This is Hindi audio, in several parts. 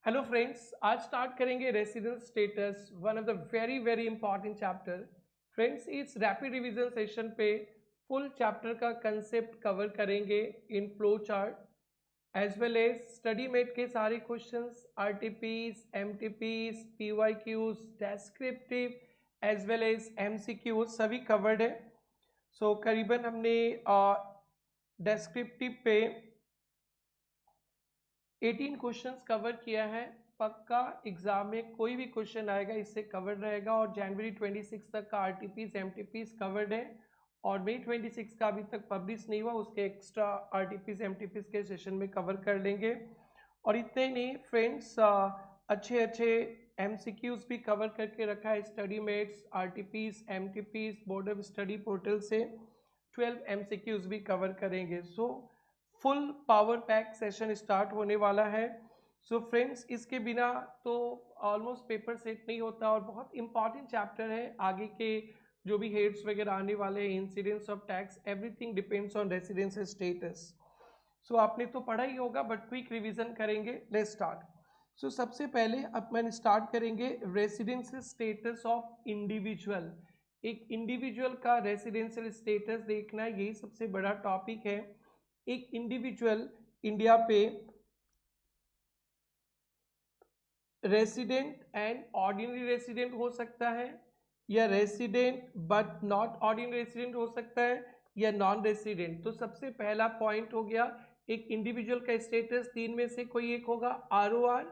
हेलो फ्रेंड्स, आज स्टार्ट करेंगे residence status, one of the very very important chapter. Friends, इस रैपिड रिवीजन सेशन पे फुल चैप्टर का कंसेप्ट कवर करेंगे in flow chart as well as study mate के सारे questions, RTPs, MTPs, PYQs, descriptive as well as MCQs सभी कवर्ड है। सो करीबन हमने डेस्क्रिप्टिव पे 18 क्वेश्चंस कवर किया है। पक्का एग्जाम में कोई भी क्वेश्चन आएगा इससे कवर रहेगा और जनवरी 26 तक का आरटीपीज एमटीपीज कवर्ड है और मई 26 का अभी तक पब्लिश नहीं हुआ, उसके एक्स्ट्रा आरटीपीज एमटीपीज के सेशन में कवर कर लेंगे। और इतने नहीं फ्रेंड्स, अच्छे अच्छे एमसीक्यूज भी कवर करके रखा है study mates, RTPs, MTPs, board of study portal से 12 एमसीक्यूज भी कवर करेंगे। So full power pack session start होने वाला है। सो फ्रेंड्स, इसके बिना तो ऑलमोस्ट पेपर सेट नहीं होता और बहुत इंपॉर्टेंट चैप्टर है। आगे के जो भी हेड्स वगैरह आने वाले हैं, incidents of tax, everything depends on residence status. So आपने तो पढ़ा ही होगा बट क्विक रिवीजन करेंगे। Let's start. सो सबसे पहले अपन स्टार्ट करेंगे रेसिडेंशियल स्टेटस ऑफ इंडिविजुअल। एक इंडिविजुअल का रेसिडेंशियल स्टेटस देखना, यही सबसे बड़ा टॉपिक है। एक इंडिविजुअल इंडिया पे रेसिडेंट एंड ऑर्डिनरी रेसिडेंट हो सकता है, या resident but not ordinary resident हो सकता है, या नॉन रेसिडेंट। तो सबसे पहला पॉइंट हो गया, एक इंडिविजुअल का स्टेटस तीन में से कोई एक होगा, आरओआर,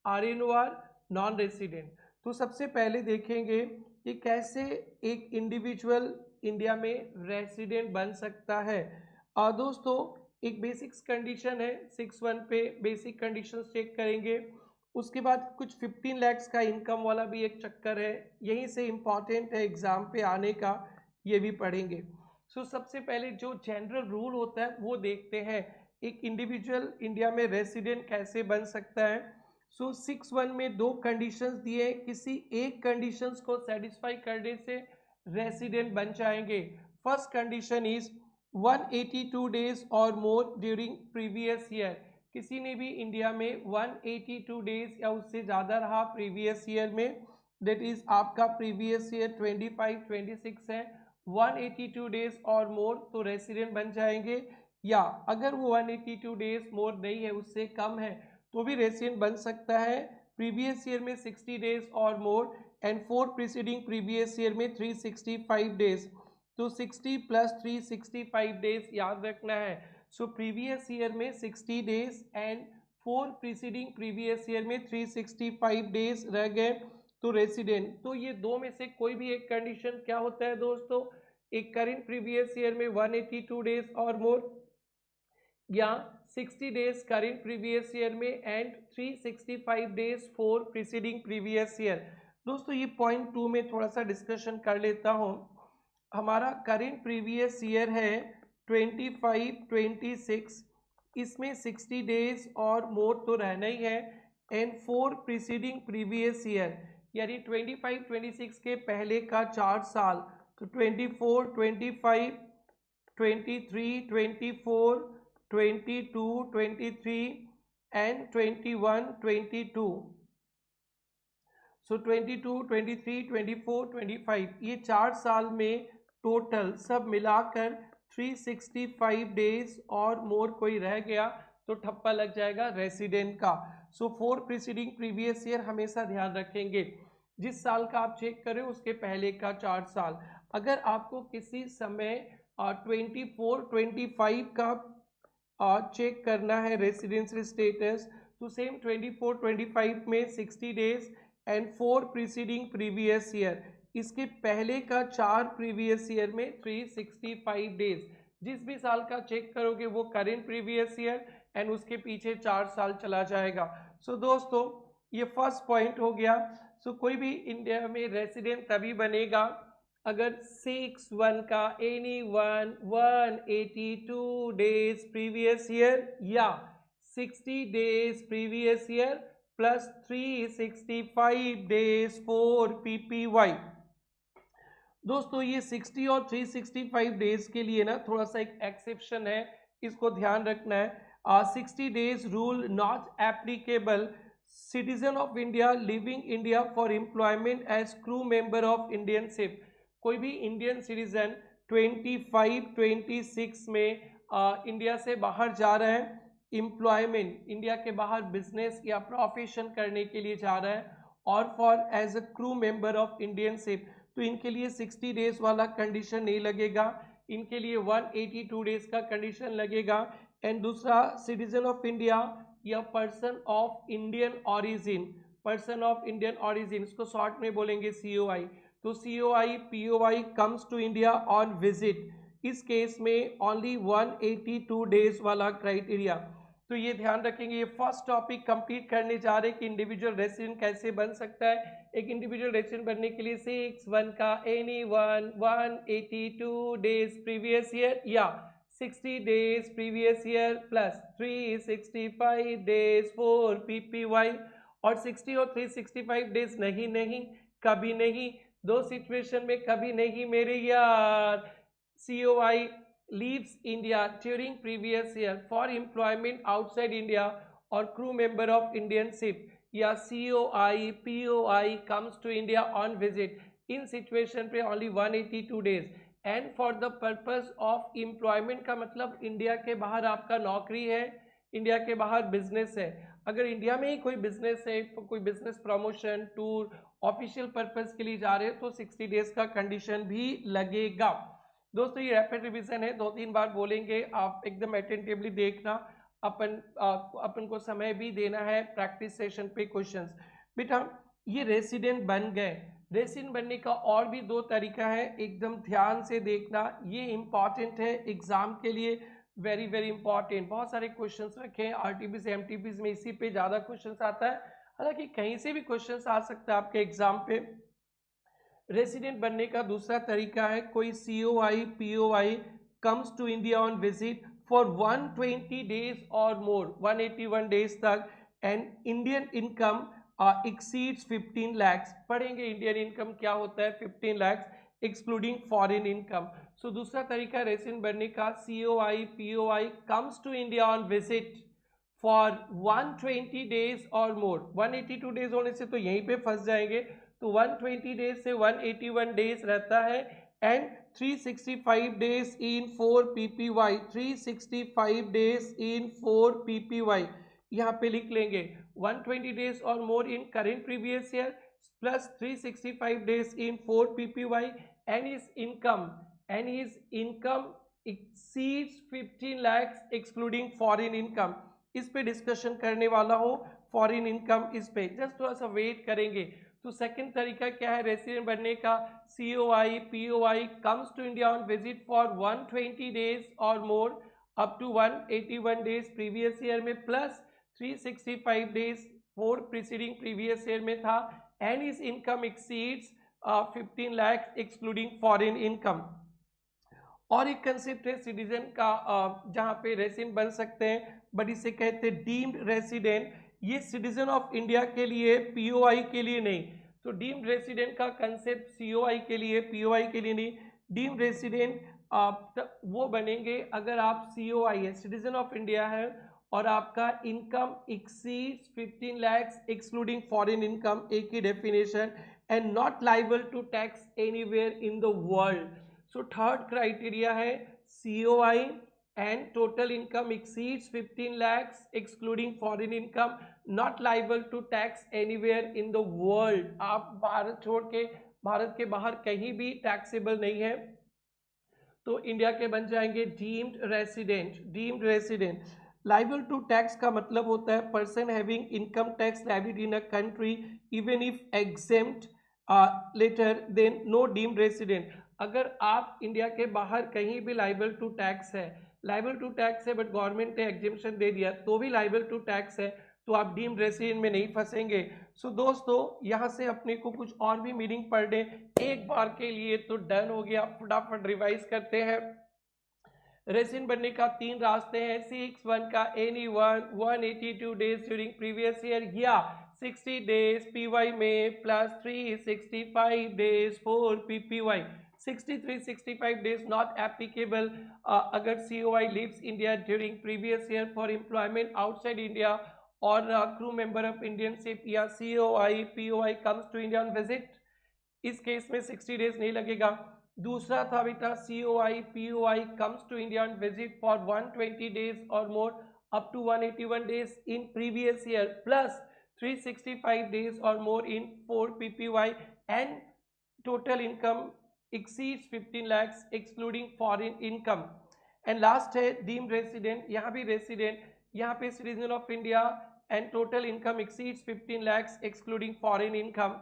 आरएनओआर, नॉन रेसिडेंट। तो सबसे पहले देखेंगे कि कैसे एक इंडिविजुअल इंडिया में रेसिडेंट बन सकता है। दोस्तों, एक बेसिक्स कंडीशन है, 6(1) पे बेसिक कंडीशंस चेक करेंगे। उसके बाद कुछ 15 लाख का इनकम वाला भी एक चक्कर है, यहीं से इम्पॉर्टेंट है एग्जाम पे आने का, ये भी पढ़ेंगे। सो सबसे पहले जो जनरल रूल होता है वो देखते हैं, एक इंडिविजुअल इंडिया में रेसिडेंट कैसे बन सकता है। सो 6(1) में दो कंडीशंस दिए, किसी एक कंडीशंस को सेटिस्फाई करने से रेसिडेंट बन जाएंगे। फर्स्ट कंडीशन इज 182 डेज और मोर ड्यूरिंग प्रीवियस ईयर। किसी ने भी इंडिया में 182 डेज या उससे ज़्यादा रहा प्रीवियस ईयर में, दैट इज आपका प्रीवियस ईयर 25-26 है, 182 डेज और मोर तो रेसिडेंट बन जाएंगे। या अगर वो 182 डेज मोर नहीं है, उससे कम है, तो भी रेसिडेंट बन सकता है। प्रीवियस ईयर में 60 डेज और more and 4 preceding previous year में 365 डेज। तो 60 प्लस 365 डेज याद रखना है। सो प्रीवियस ईयर में 60 days and 4 preceding previous year में 365 डेज रह गए तो रेसिडेंट। तो ये दो में से कोई भी एक कंडीशन क्या होता है दोस्तों, एक करेंट प्रीवियस ईयर में 182 डेज और मोर, या 60 डेज करेंट प्रीवियस ईयर में and 365 days for preceding previous year. दोस्तों, ये पॉइंट 2 में थोड़ा सा डिस्कशन कर लेता हूँ। हमारा करेंट प्रीवियस ईयर है 25-26, इसमें 60 डेज और मोर तो रहना ही है एंड 4 प्रीसीडिंग प्रीवियस ईयर, यानी 25-26 के पहले का 4 साल, तो 24, 25, 23, 24, 22, 23 एंड 21, 22। सो 22, 23, 24, 25, ये 4 साल में टोटल सब मिलाकर 365 डेज और मोर कोई रह गया तो ठप्पा लग जाएगा रेसिडेंट का। सो 4 प्रीसीडिंग प्रीवियस ईयर हमेशा ध्यान रखेंगे, जिस साल का आप चेक करें उसके पहले का 4 साल। अगर आपको किसी समय 24, 25 का चेक करना है रेसिडेंशियल स्टेटस, तो सेम 24, 25 में 60 days and 4 preceding previous year, इसके पहले का 4 प्रीवियस ईयर में 365 डेज। जिस भी साल का चेक करोगे वो करेंट प्रीवियस ईयर एंड उसके पीछे 4 साल चला जाएगा। सो दोस्तों, ये फर्स्ट पॉइंट हो गया। सो कोई भी इंडिया में रेसिडेंट तभी बनेगा अगर 6(1) का any one 182 days previous year या 60 days previous year plus 365 days for PPY. दोस्तों, ये 60 और 365 डेज के लिए ना थोड़ा सा एक एक्सेप्शन है, इसको ध्यान रखना है। 60 days rule not applicable citizen of India living India for employment as crew member of Indian ship. कोई भी इंडियन सिटीजन 25-26 में इंडिया से बाहर जा रहा है, एम्प्लॉयमेंट इंडिया के बाहर बिजनेस या प्रोफेशन करने के लिए जा रहा है, और for as a crew member of Indian ship, तो इनके लिए 60 डेज वाला कंडीशन नहीं लगेगा, इनके लिए 182 डेज का कंडीशन लगेगा। एंड दूसरा, सिटीजन ऑफ इंडिया या person of Indian origin, person of Indian origin, इसको शॉर्ट में बोलेंगे COI। तो COI POI comes to India on visit, इस केस में ओनली 182 डेज वाला क्राइटेरिया। तो ये ध्यान रखेंगे। ये फर्स्ट टॉपिक कंप्लीट करने जा रहे हैं कि इंडिविजुअल रेसिडेंट कैसे बन सकता है। एक इंडिविजुअल रेसिडेंट बनने के लिए 6(1) का any one 182 days previous year या 60 days previous year plus 365 days for PPY, और 60 और 365 डेज नहीं, कभी नहीं, दो सिचुएशन में कभी नहीं मेरे यार। COI leaves India during previous year for employment outside India or crew member of Indian ship, या COI POI comes to India on visit, in situation पे only 182 days and for the purpose of employment का मतलब इंडिया के बाहर आपका नौकरी है, इंडिया के बाहर बिजनेस है। अगर इंडिया में ही कोई बिजनेस है, कोई business promotion tour official purpose के लिए जा रहे हैं, तो 60 डेज का कंडीशन भी लगेगा। दोस्तों ये रैपिड रिवीजन है, 2-3 बार बोलेंगे, आप एकदम अटेंटिवली देखना, अपन को समय भी देना है प्रैक्टिस सेशन पे क्वेश्चंस। बेटा ये रेसिडेंट बन गए, रेसिडेंट बनने का और भी 2 तरीका है, एकदम ध्यान से देखना, ये इंपॉर्टेंट है एग्जाम के लिए, वेरी वेरी इंपॉर्टेंट। बहुत सारे क्वेश्चंस रखे हैं RTPs MTPs में, इसी पे ज़्यादा क्वेश्चंस आता है, हालांकि कहीं से भी क्वेश्चंस आ सकता है आपके एग्जाम पे। रेसिडेंट बनने का दूसरा तरीका है, कोई COI POI comes to India on visit for 120 days और मोर, 181 डेज तक, and Indian income exceeds 15 lakhs। पढ़ेंगे इंडियन इनकम क्या होता है, 15 lakhs excluding foreign income. So दूसरा तरीका रेसिडेंट बनने का, COI POI comes to India on visit for 120 days और मोर। 182 डेज होने से तो यहीं पे फंस जाएंगे, तो 120 डेज से 181 डेज रहता है, and 365 days in 4 PPY, 365 days in 4 PPY, यहाँ पे लिख लेंगे 120 डेज और more in current previous year plus 365 days in 4 PPY, and his income exceeds 15 lakhs excluding foreign income. इस पे डिस्कशन करने वाला हूँ, फॉरेन इनकम इस पे जस्ट थोड़ा सा वेट करेंगे। तो सेकंड तरीका क्या है रेसिडेंट बनने का, COI POI comes to India on visit for 120 days और more up to 181 days previous year में plus 365 days for preceding previous year में था, and is income exceeds 15 lakhs excluding foreign income. और एक कंसेप्ट है सिटीजन का, जहाँ पे रेसिडेंट बन सकते हैं, बट इसे कहते हैं डीम्ड रेसिडेंट। ये सिटीजन ऑफ इंडिया के लिए, POI के लिए नहीं। तो डीम्ड रेसिडेंट का कंसेप्ट COI के लिए, POI के लिए नहीं। डीम्ड रेसिडेंट वो बनेंगे अगर आप COI है, सिटीजन ऑफ इंडिया है, और आपका income exceeds 15 lakhs excluding foreign income, एक ही definition, and not liable to tax anywhere in the world. So third criteria है COI and total income exceeds 15 lakhs excluding foreign income, not liable to tax anywhere in the world। आप भारत छोड़ के, भारत के बाहर कहीं भी टैक्सेबल नहीं है, तो इंडिया के बन जाएंगे deemed resident. Deemed resident liable to tax का मतलब होता है person having income tax liability in a country even if exempt later then no deemed resident. अगर आप इंडिया के बाहर कहीं भी लाइबल टू टैक्स है, लाइबल टू टैक्स है बट गवर्नमेंट ने एग्जेम्पशन दे दिया तो भी लाइबल टू टैक्स है, तो आप डीम्ड रेसिडेंट में नहीं फंसेंगे। सो दोस्तों यहाँ से अपने को कुछ और भी मीनिंग पढ़ लें एक बार के लिए, तो डन हो गया। फटाफट रिवाइज करते हैं। रेसिडेंट बनने का 3 रास्ते हैं, 6(1) का any one 182 days during previous year या 60 डेज PY में plus 365 days for PPY। 6365 days not applicable अगर COI leaves India during previous year for employment outside India or crew member of Indian ship या COI POI comes to India on visit, इस केस में 60 डेज नहीं लगेगा। दूसरा था बेटा COI POI comes to India on visit for 120 days or more up to 181 days in previous year plus 365 days or more in 4 PPY and total income exceeds 15 lakhs excluding foreign income। And last है डीम्ड रेसिडेंट, यहाँ भी रेसिडेंट, यहाँ पे citizen of India and total income exceeds 15 lakhs excluding foreign income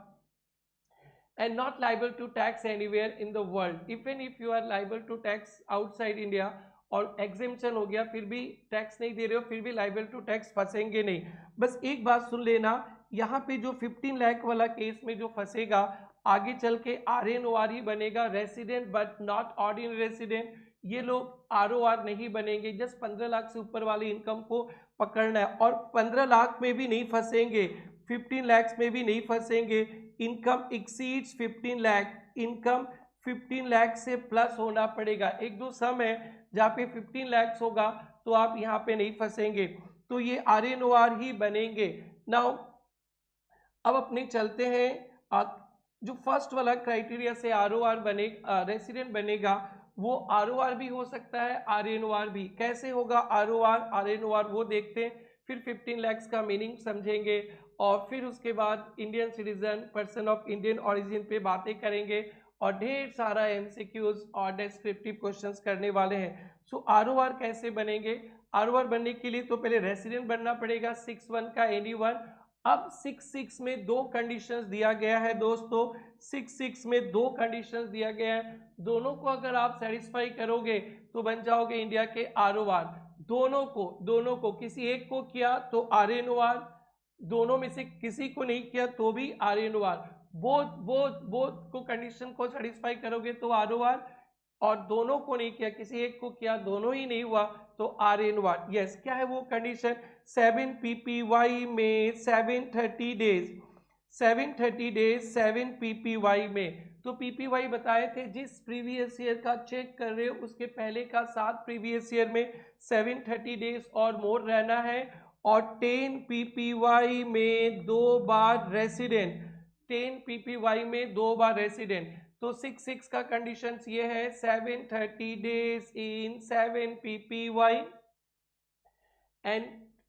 and not liable to tax anywhere in the world even if you are liable to tax outside India और एग्जेम्पशन हो गया फिर भी टैक्स नहीं दे रहे हो फिर भी लाइबल टू टैक्स फंसेंगे नहीं। बस एक बात सुन लेना, यहाँ पे जो 15 लाख वाला केस में जो फंसेगा आगे चल के RNOR ही बनेगा, resident but not ordinary resident. ये लोग ROR नहीं बनेंगे, जस्ट 15 लाख से ऊपर वाली इनकम को पकड़ना है और 15 लाख में भी नहीं फंसेंगे, 15 लाख में भी नहीं फंसेंगे। Income exceeds 15 lakh, income 15 lakh से प्लस होना पड़ेगा। एक दो सम है जहाँ पे 15 लाख होगा तो आप यहाँ पे नहीं फंसेंगे, तो ये RNOR ही बनेंगे। नाउ अब अपने चलते हैं जो फर्स्ट वाला क्राइटेरिया से ROR बने रेसिडेंट बनेगा वो ROR भी हो सकता है RNOR भी। कैसे होगा ROR RNOR वो देखते हैं, फिर 15 लाख का मीनिंग समझेंगे और फिर उसके बाद Indian citizen person of Indian origin पे बातें करेंगे और ढेर सारा MCQs और डिस्क्रिप्टिव क्वेश्चंस करने वाले हैं। सो ROR कैसे बनेंगे, ROR बनने के लिए तो पहले रेसिडेंट बनना पड़ेगा 6(1) का एनीवन। अब 6(6) में दो कंडीशंस दिया गया है दोस्तों, 6(6) में दो कंडीशंस दिया गया है, दोनों को अगर आप सेटिस्फाई करोगे तो बन जाओगे इंडिया के ROR। दोनों को किसी एक को किया तो RNOR, दोनों में से किसी को नहीं किया तो भी RNOR, बोथ को कंडीशन को सेटिस्फाई करोगे तो ROR और दोनों को नहीं किया किसी एक को किया दोनों ही नहीं हुआ तो RNOR। यस, क्या है वो कंडीशन, 7 PPY में 730 डेज 7 PPY में। तो PPY बताए थे जिस प्रीवियस ईयर का चेक कर रहे हो उसके पहले का 7 प्रीवियस ईयर में 730 डेज और मोर रहना है और 10 PPY में 2 बार रेसिडेंट, 10 PPY में 2 बार रेसिडेंट। तो 6(6) का कंडीशन ये है 730 days in 7 PPY and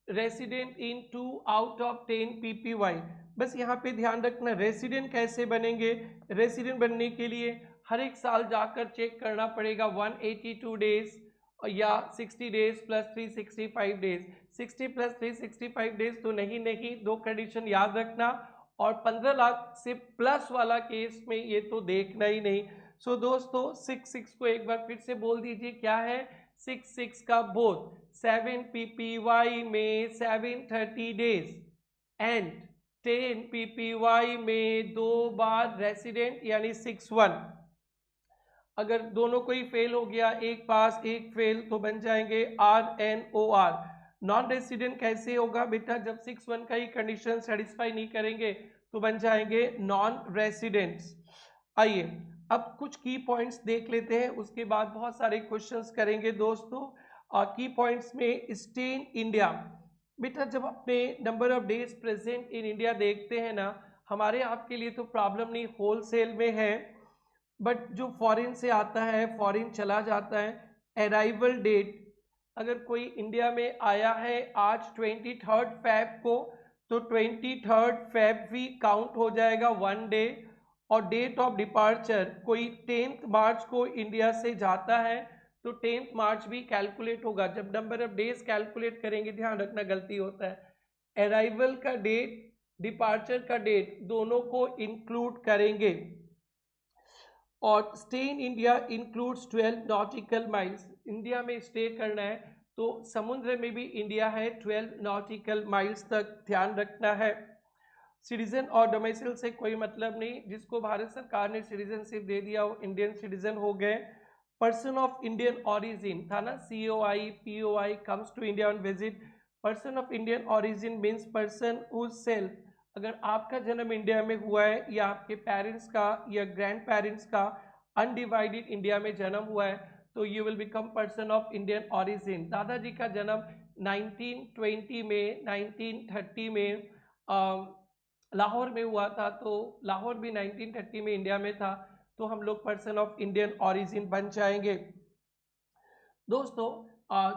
resident in 2 out of 10 PPY। बस यहाँ पे ध्यान रखना रेसिडेंट कैसे बनेंगे, रेसिडेंट बनने के लिए हर एक साल जाकर चेक करना पड़ेगा 182 डेज या 60 days plus 365 days. 60 plus 365 days तो नहीं, दो कंडीशन याद रखना और 15 लाख से प्लस वाला केस में ये तो देखना ही नहीं। सो दोस्तों 6(6) को एक बार फिर से बोल दीजिए, क्या है 6(6) का बोथ 7 PPY में 730 डेज एंड 10 PPY में 2 बार रेसिडेंट यानी 6(1). अगर दोनों को ही फेल हो गया, एक पास एक फेल, तो बन जाएंगे RNOR। नॉन रेसिडेंट कैसे होगा बेटा, जब 6(1) का ही कंडीशन सेटिस्फाई नहीं करेंगे तो बन जाएंगे नॉन रेसिडेंट्स। आइए अब कुछ की पॉइंट्स देख लेते हैं, उसके बाद बहुत सारे क्वेश्चंस करेंगे दोस्तों। की पॉइंट्स में स्टे इन इंडिया, बेटा जब अपने number of days present in India देखते हैं ना, हमारे आपके लिए तो प्रॉब्लम नहीं, होलसेल में है, बट जो फॉरेन से आता है फॉरेन चला जाता है। अराइवल डेट, अगर कोई इंडिया में आया है आज 23 Feb को तो 23 Feb भी काउंट हो जाएगा 1 डे। और डेट ऑफ डिपार्चर, कोई 10 मार्च को इंडिया से जाता है तो 10 मार्च भी कैलकुलेट होगा। जब नंबर ऑफ डेज कैलकुलेट करेंगे ध्यान रखना गलती होता है, अराइवल का डेट डिपार्चर का डेट दोनों को इंक्लूड करेंगे। और stay in India includes 12 nautical miles, India में स्टे करना है तो समुद्र में भी इंडिया है 12 नॉटिकल माइल्स तक, ध्यान रखना है। सिटीजन और डोमिसाइल से कोई मतलब नहीं, जिसको भारत सरकार ने सिटीजनशिप दे दिया वो इंडियन सिटीजन हो गए। पर्सन ऑफ इंडियन ओरिजिन था ना, COI POI comes to India on visit. Person of Indian origin means person whose self, अगर आपका जन्म इंडिया में हुआ है या आपके पेरेंट्स का या ग्रैंड पेरेंट्स का अनडिवाइडेड इंडिया में जन्म हुआ है तो you will become person of Indian origin. दादाजी का जन्म 1920 में 1930 में लाहौर में हुआ था, तो लाहौर भी 1930 में इंडिया में था, तो हम लोग पर्सन ऑफ इंडियन ऑरिजिन बन जाएंगे। दोस्तों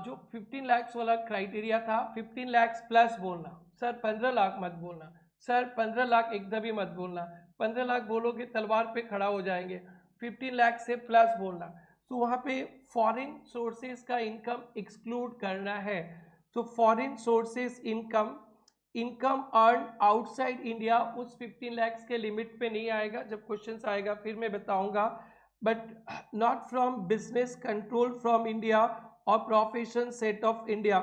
जो 15 लाख वाला क्राइटेरिया था, 15 लाख प्लस बोलना सर, 15 लाख मत बोलना सर, 15 लाख एकदम ही मत बोलना, 15 लाख बोलोगे तलवार पे खड़ा हो जाएंगे, 15 लाख से प्लस बोलना। तो वहाँ पे फॉरेन सोर्सेज का इनकम एक्सक्लूड करना है। तो foreign sources income earn outside India उस 15 लाख के लिमिट पे नहीं आएगा, जब क्वेश्चंस आएगा फिर मैं बताऊंगा। But not from business control from India और profession set off India.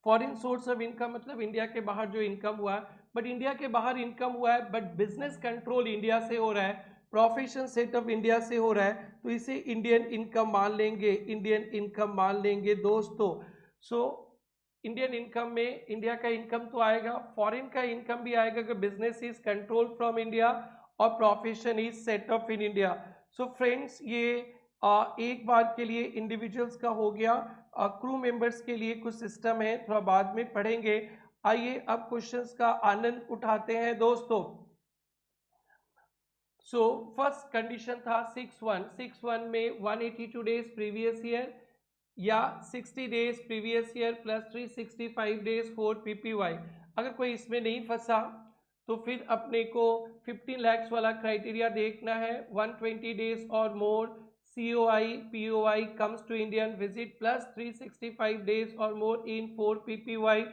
Foreign source of income मतलब इंडिया के बाहर जो इनकम हुआ है, बट इंडिया के बाहर इनकम हुआ है बट बिजनेस कंट्रोल इंडिया से हो रहा है, प्रोफेशन सेट ऑफ इंडिया से हो रहा है, तो इसे इंडियन इनकम मान लेंगे, इंडियन इनकम मान लेंगे दोस्तों। सो इंडियन इनकम में इंडिया का इनकम तो आएगा, फॉरेन का इनकम भी आएगा कि business is control from India और profession is set off in India. So friends ये एक बार के लिए इंडिविजुअल्स का हो गया, क्रू मेंबर्स के लिए कुछ सिस्टम है, थोड़ा बाद में पढ़ेंगे। आइए अब क्वेश्चंस का आनंद उठाते हैं दोस्तों। सो फर्स्ट कंडीशन था 6-1 में 182 डेज प्रीवियस ईयर या 60 days previous year plus 365 days for PPY. अगर कोई इसमें नहीं फंसा तो फिर अपने को 15 लाख वाला क्राइटेरिया देखना है, 120 डेज और मोर COI POI comes to Indian visit plus 365 days or more in 4 PPY,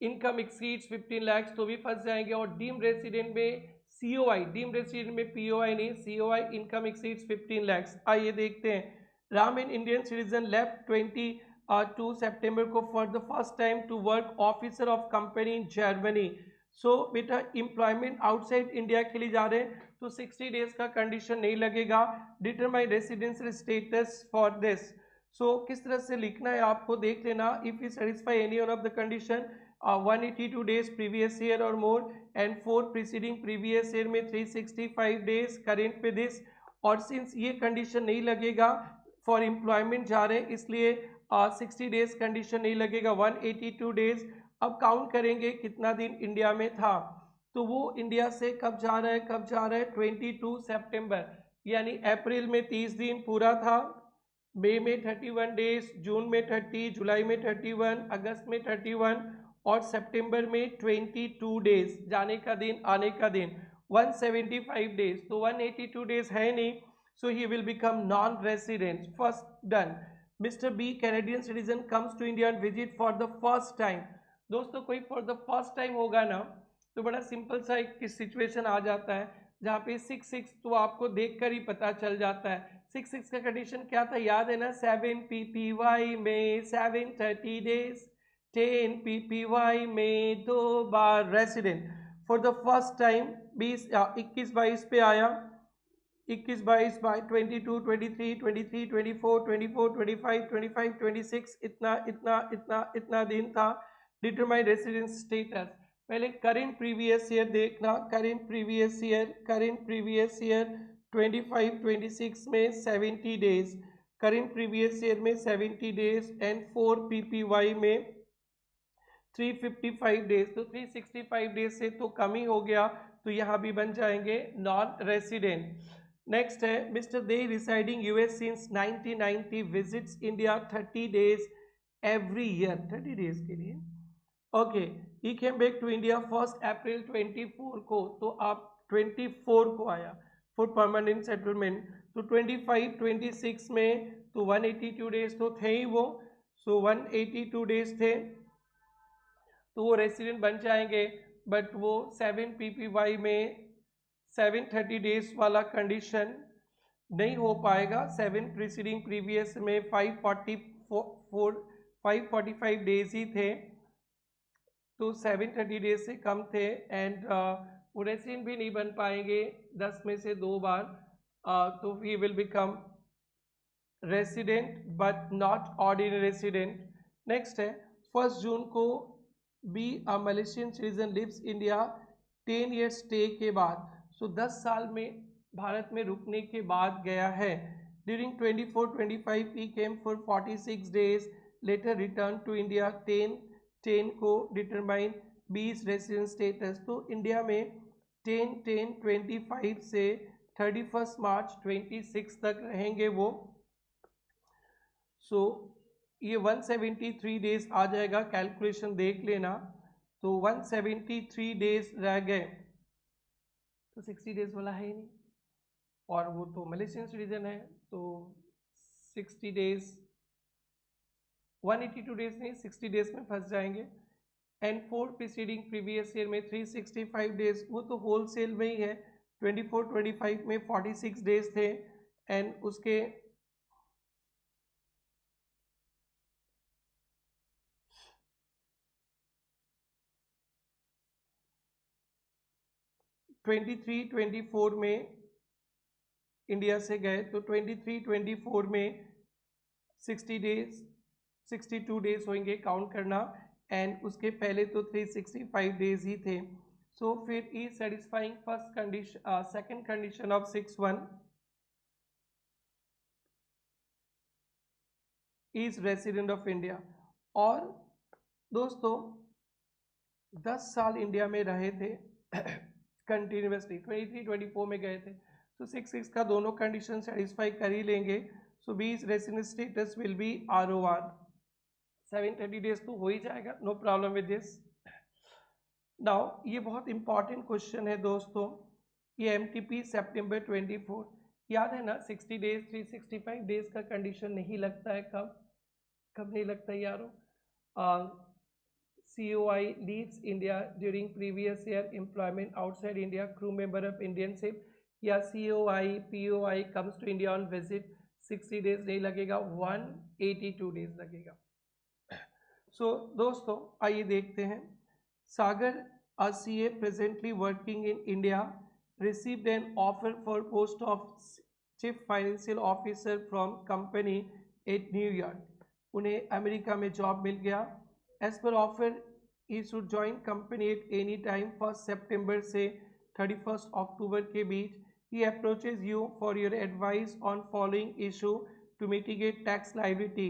income exceeds 15 lakh तो भी फंस जाएंगे। और डीम रेसिडेंट में COI, डीम रेसिडेंट में POI नहीं, COI इनकम एक्सीड्स 15 लाख। आइए देखते हैं। Ram an Indian citizen left 22 सितंबर को for the first time to work officer of company in Germany. So बेटा एम्प्लॉयमेंट आउटसाइड इंडिया के लिए जा रहे हैं तो 60 डेज का कंडीशन नहीं लगेगा। Determine residential status for this. So किस तरह से लिखना है आपको देख लेना। If you satisfy any one of the condition 182 days previous year or more and 4 preceding previous year में 365 डेज करेंट पे दिस। और सिंस ये कंडीशन नहीं लगेगा, फॉर एम्प्लॉयमेंट जा रहे हैं इसलिए 60 डेज कंडीशन नहीं लगेगा, 182 डेज। अब काउंट करेंगे कितना दिन इंडिया में था, तो वो इंडिया से कब जा रहा है 22 सितंबर, यानी अप्रैल में 30 दिन पूरा था, मई में 31 डेज, जून में 30, जुलाई में 31, अगस्त में 31 और सितंबर में 22 डेज, जाने का दिन आने का दिन 175 डेज। तो 182 डेज है नहीं, so he will become non resident. First done. Mister B Canadian citizen comes to India and visit for the first time. दोस्तों कोई फॉर द फर्स्ट टाइम होगा ना तो बड़ा सिंपल सा एक सिचुएशन आ जाता है जहाँ पे 6 तो आपको देखकर ही पता चल जाता है। 6 का कंडीशन क्या था याद है ना, 7 PPY में 730 डेज, 10 PPY में 2 बार resident. For the first time 21-22 पे आया, 21-22 बाई 22, 23, 23, 24, 24, 25, 25, 26, इतना दिन था। डिटरमाइन रेसिडेंस स्टेटस, पहले करेंट प्रीवियस ईयर देखना, करेंट प्रीवियस ईयर 25-26 में 70 डेज, करेंट प्रीवियस ईयर में 70 डेज एंड 4 PPY में 355 डेज। तो 365 डेज से तो कम ही हो गया, तो यहाँ भी बन जाएंगे नॉन रेसिडेंट। नेक्स्ट है मिस्टर दे residing US since 1990 visits India 30 days every year, 30 days के लिए। Okay, he came back to India 1 अप्रैल 24 को, तो आप 24 को आया फॉर परमानेंट सेटलमेंट। तो 25-26 में तो 182 डेज तो थे ही वो, सो 182 डेज थे तो वो रेसिडेंट बन जाएंगे। बट वो 7 PPY में 730 डेज वाला कंडीशन नहीं हो पाएगा। 7 प्रीसीडिंग प्रीवियस में 545 डेज ही थे, तो 730 डेज से कम थे एंड वो रेसिडेंट भी नहीं बन पाएंगे 10 में से 2 बार, तो we will become resident but not ordinary resident. Next है 1 जून को B a Malaysian citizen lives India 10 year stay के बाद, सो 10 साल में भारत में रुकने के बाद गया है। ड्यूरिंग 24-25 ही came for 46 days later return to India 10/10 को डिटरमाइन बीस रेसिडेंट स्टेटस। तो इंडिया में 10/10/25 से 31 मार्च 26 तक रहेंगे वो। सो ये 173 डेज आ जाएगा, कैलकुलेशन देख लेना। तो 173 डेज रह गए, तो 60 डेज वाला है ही नहीं, और वो तो मलेशियन सिटीजन है, तो 60 डेज 182 डेज नहीं 60 डेज में फंस जाएंगे। And four preceding previous year में 365 डेज, वो तो होल सेल में ही है। 24-25 में 46 डेज थे, एंड उसके 23-24 में इंडिया से गए, तो 23-24 में 60 डेज 62 डेज होंगे, काउंट करना। एंड उसके पहले तो 365 डेज ही थे। सो फिर ई satisfying first condition second condition of 6(1) is resident of India. और दोस्तों 10 साल इंडिया में रहे थे कंटिन्यूसली, 23-24 में गए थे, तो 6 का दोनों कंडीशन सेटिस्फाई कर ही लेंगे। So B's resident status will be ROR 730 days तो हो ही जाएगा, no problem with this. Now ये बहुत इंपॉर्टेंट क्वेश्चन है दोस्तों, ये MTP September 24, याद है ना 60 डेज 365 डेज का कंडीशन नहीं लगता है, कब नहीं लगता है यारो? COI leaves India during previous year employment outside India, crew member of Indian ship, या POI comes to India on visit, 60 days नहीं लगेगा, 182 डेज लगेगा। सो दोस्तों आइए देखते हैं। सागर a CA presently working in India received an offer for post of Chief Financial Officer from company at New York, उन्हें अमेरिका में जॉब मिल गया। As per offer he should join company at any time 1st September से 31st October के बीच। He approaches you for your advice on following issue to mitigate tax liability.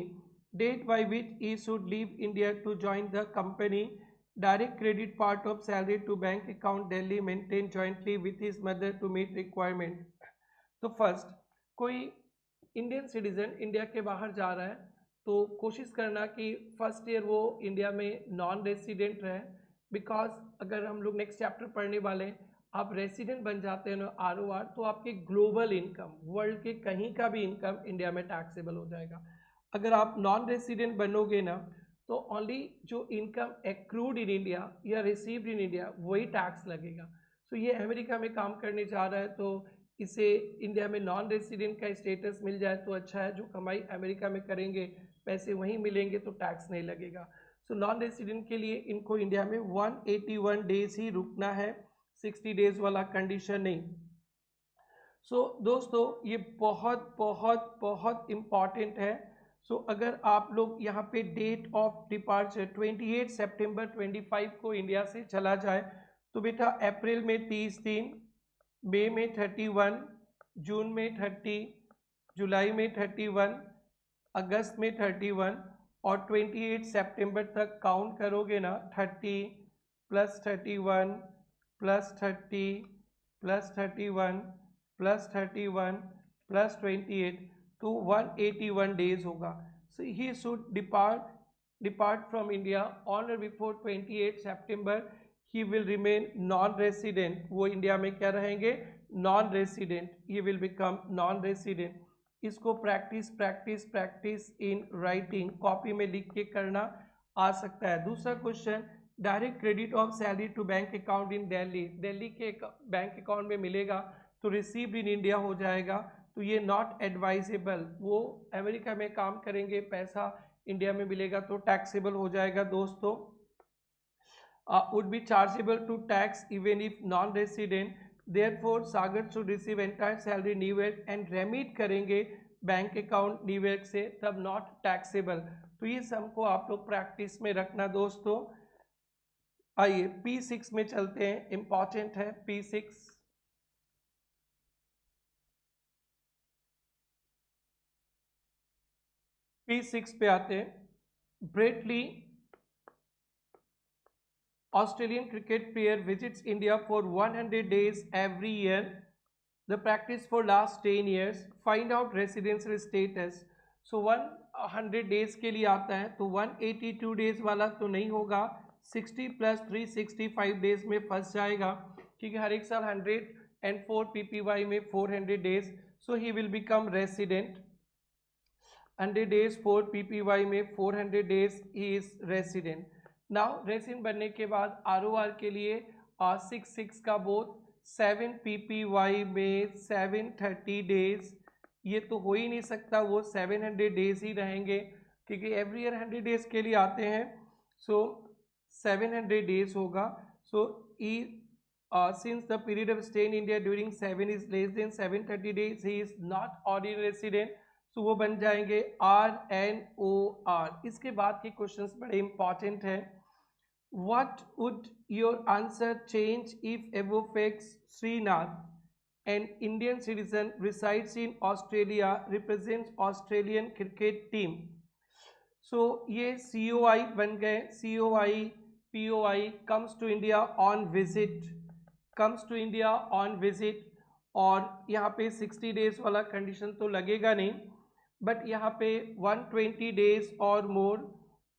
Date by which he should leave India to join the company. Direct credit part of salary to bank account Delhi maintained jointly with his mother to meet requirement। तो फर्स्ट, कोई इंडियन सिटीजन इंडिया के बाहर जा रहा है तो कोशिश करना कि फर्स्ट ईयर वो इंडिया में नॉन रेसिडेंट रहे, बिकॉज अगर हम लोग नेक्स्ट चैप्टर पढ़ने वाले हैं, आप रेसिडेंट बन जाते हैं ना ROR, तो आपके ग्लोबल इनकम, वर्ल्ड के कहीं का भी इनकम इंडिया में टैक्सेबल हो जाएगा। अगर आप नॉन रेसिडेंट बनोगे ना तो ओनली जो इनकम एक्रूड इन इंडिया या रिसीव्ड इन इंडिया वही टैक्स लगेगा। सो ये अमेरिका में काम करने जा रहा है तो इसे इंडिया में नॉन रेसिडेंट का स्टेटस मिल जाए तो अच्छा है, जो कमाई अमेरिका में करेंगे पैसे वहीं मिलेंगे तो टैक्स नहीं लगेगा। सो नॉन रेसिडेंट के लिए इनको इंडिया में 181 डेज ही रुकना है, 60 डेज वाला कंडीशन नहीं। सो दोस्तों ये बहुत बहुत बहुत इम्पॉर्टेंट है। सो अगर आप लोग यहाँ पे डेट ऑफ डिपार्चर 28 सितंबर 25 को इंडिया से चला जाए तो बेटा अप्रैल में 30 दिन, मई में 31, जून में 30, जुलाई में 31, अगस्त में 31, और 28 सितंबर तक काउंट करोगे ना 30 + 31 + 30 + 31 + 31 + 28 तो 181 डेज होगा। So he should depart from India on or before 28 सितंबर। He will remain non resident, वो इंडिया में क्या रहेंगे? Non resident. He will become non resident. इसको practice practice practice in writing, copy में लिख के करना आ सकता है। दूसरा question, direct credit of salary to bank account in Delhi, Delhi के बैंक अकाउंट में मिलेगा तो रिसीव्ड इन इंडिया हो जाएगा, तो ये नॉट एडवाइजेबल। वो अमेरिका में काम करेंगे, पैसा इंडिया में मिलेगा तो टैक्सेबल हो जाएगा दोस्तों। Would be chargeable to tax even if non resident, therefore Sagar should receive entire salary New York and remit करेंगे बैंक अकाउंट न्यूयॉर्क से, तब नॉट टैक्सेबल। तो ये सब को आप लोग प्रैक्टिस में रखना दोस्तों। आइए P6 में चलते हैं, इंपॉर्टेंट है P6। P6 पे आते हैं। Brett Lee, Australian cricket player, visits India for 100 days every year. The practice for last 10 years. Find out residential status. So 100 days के लिए आता है, तो 182 डेज वाला तो नहीं होगा, 60 प्लस 365 डेज में फंस जाएगा, क्योंकि हर एक साल 104 PPY में 400 days. So he will become resident. 100 days 4 PPY में 400 days he is resident. Now resident बनने के बाद ROR के लिए 6 का बोथ 7 PPY में 730 डेज. ये तो हो ही नहीं सकता, वो 700 डेज ही रहेंगे, क्योंकि एवरी ईयर 100 डेज के लिए आते हैं. सो 700 डेज होगा. सो since the period of stay in India during 7 is less than 730 days, he is not ordinary resident. तो वो बन जाएंगे RNOR. इसके बाद के क्वेश्चंस बड़े इंपॉर्टेंट हैं. What would your answer change if Avofex Srinath, an Indian citizen, resides in Australia, represents Australian cricket team? So ये COI बन गए. COI POI comes to India on visit, और यहाँ पे 60 डेज वाला कंडीशन तो लगेगा नहीं, बट यहाँ पे 120 डेज और मोर,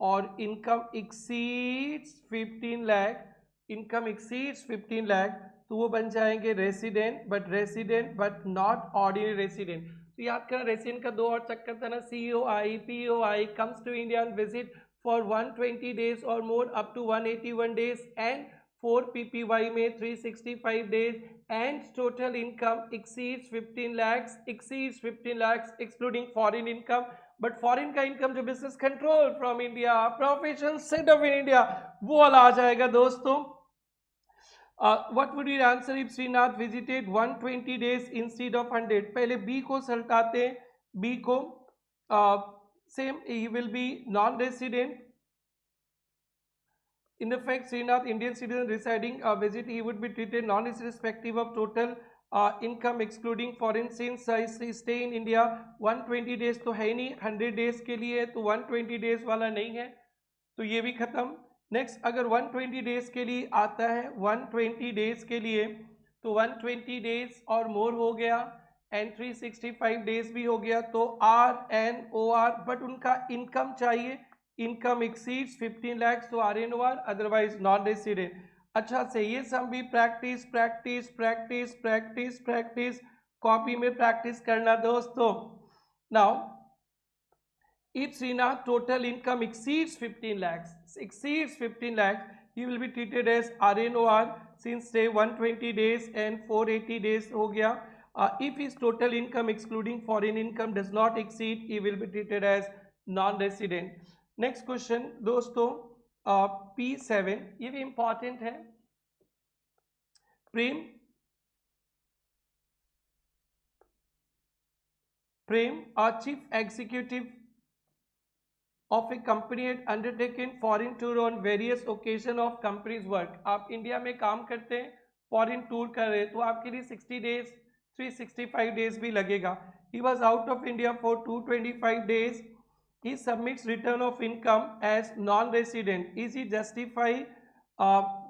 और इनकम एक्सीड्स 15 लाख, तो वो बन जाएंगे resident but not ordinary resident. तो याद करना, रेसिडेंट का 2 और चक्कर था ना, COI POI comes to India on visit for 120 days और more up to 181 days and 4 PPY में 365 days and total income exceeds 15 lakhs excluding foreign income. But foreign का इनकम जो business control from India, professional set off in India, वो वाला आ जाएगा दोस्तों. What would your answer if Srinath visited 120 days instead of 100? पहले बी को सल्टाते हैं. बी को same, he will be non resident. In the fact, Srinath, Indian citizen residing visit, he would be treated non-irrespective of total income excluding foreign. Since stay in India 120 days तो है नहीं, 100 days के लिए, तो 120 days वाला नहीं है, तो ये भी खत्म. नेक्स्ट, अगर 120 days के लिए आता है, 120 days के लिए, तो 120 days और मोर हो गया एंड 365 days भी हो गया, तो RNOR. बट उनका इनकम चाहिए, इनकम एक्सीड्स 15 lakhs, तो RNOR, अदरवाइज नॉन रेसिडेंट. अच्छा से ये सब भी प्रैक्टिस कॉपी में प्रैक्टिस करना दोस्तों. Now if Srinath total income exceeds 15 lakhs, he will be treated as RNOR since stay 120 days and 480 days हो गया. If his total income excluding foreign income does not exceed, he will be treated as non-resident. Next question दोस्तों, P7, ये भी इंपॉर्टेंट है. Prem chief executive of a company had undertaken foreign tour on various occasion of company's work. आप इंडिया में काम करते हैं, फॉरेन टूर कर रहे हैं, तो आपके लिए 60 डेज 365 डेज भी लगेगा. He was out of India for 225 days. He submits return of income as non-resident. Is he justify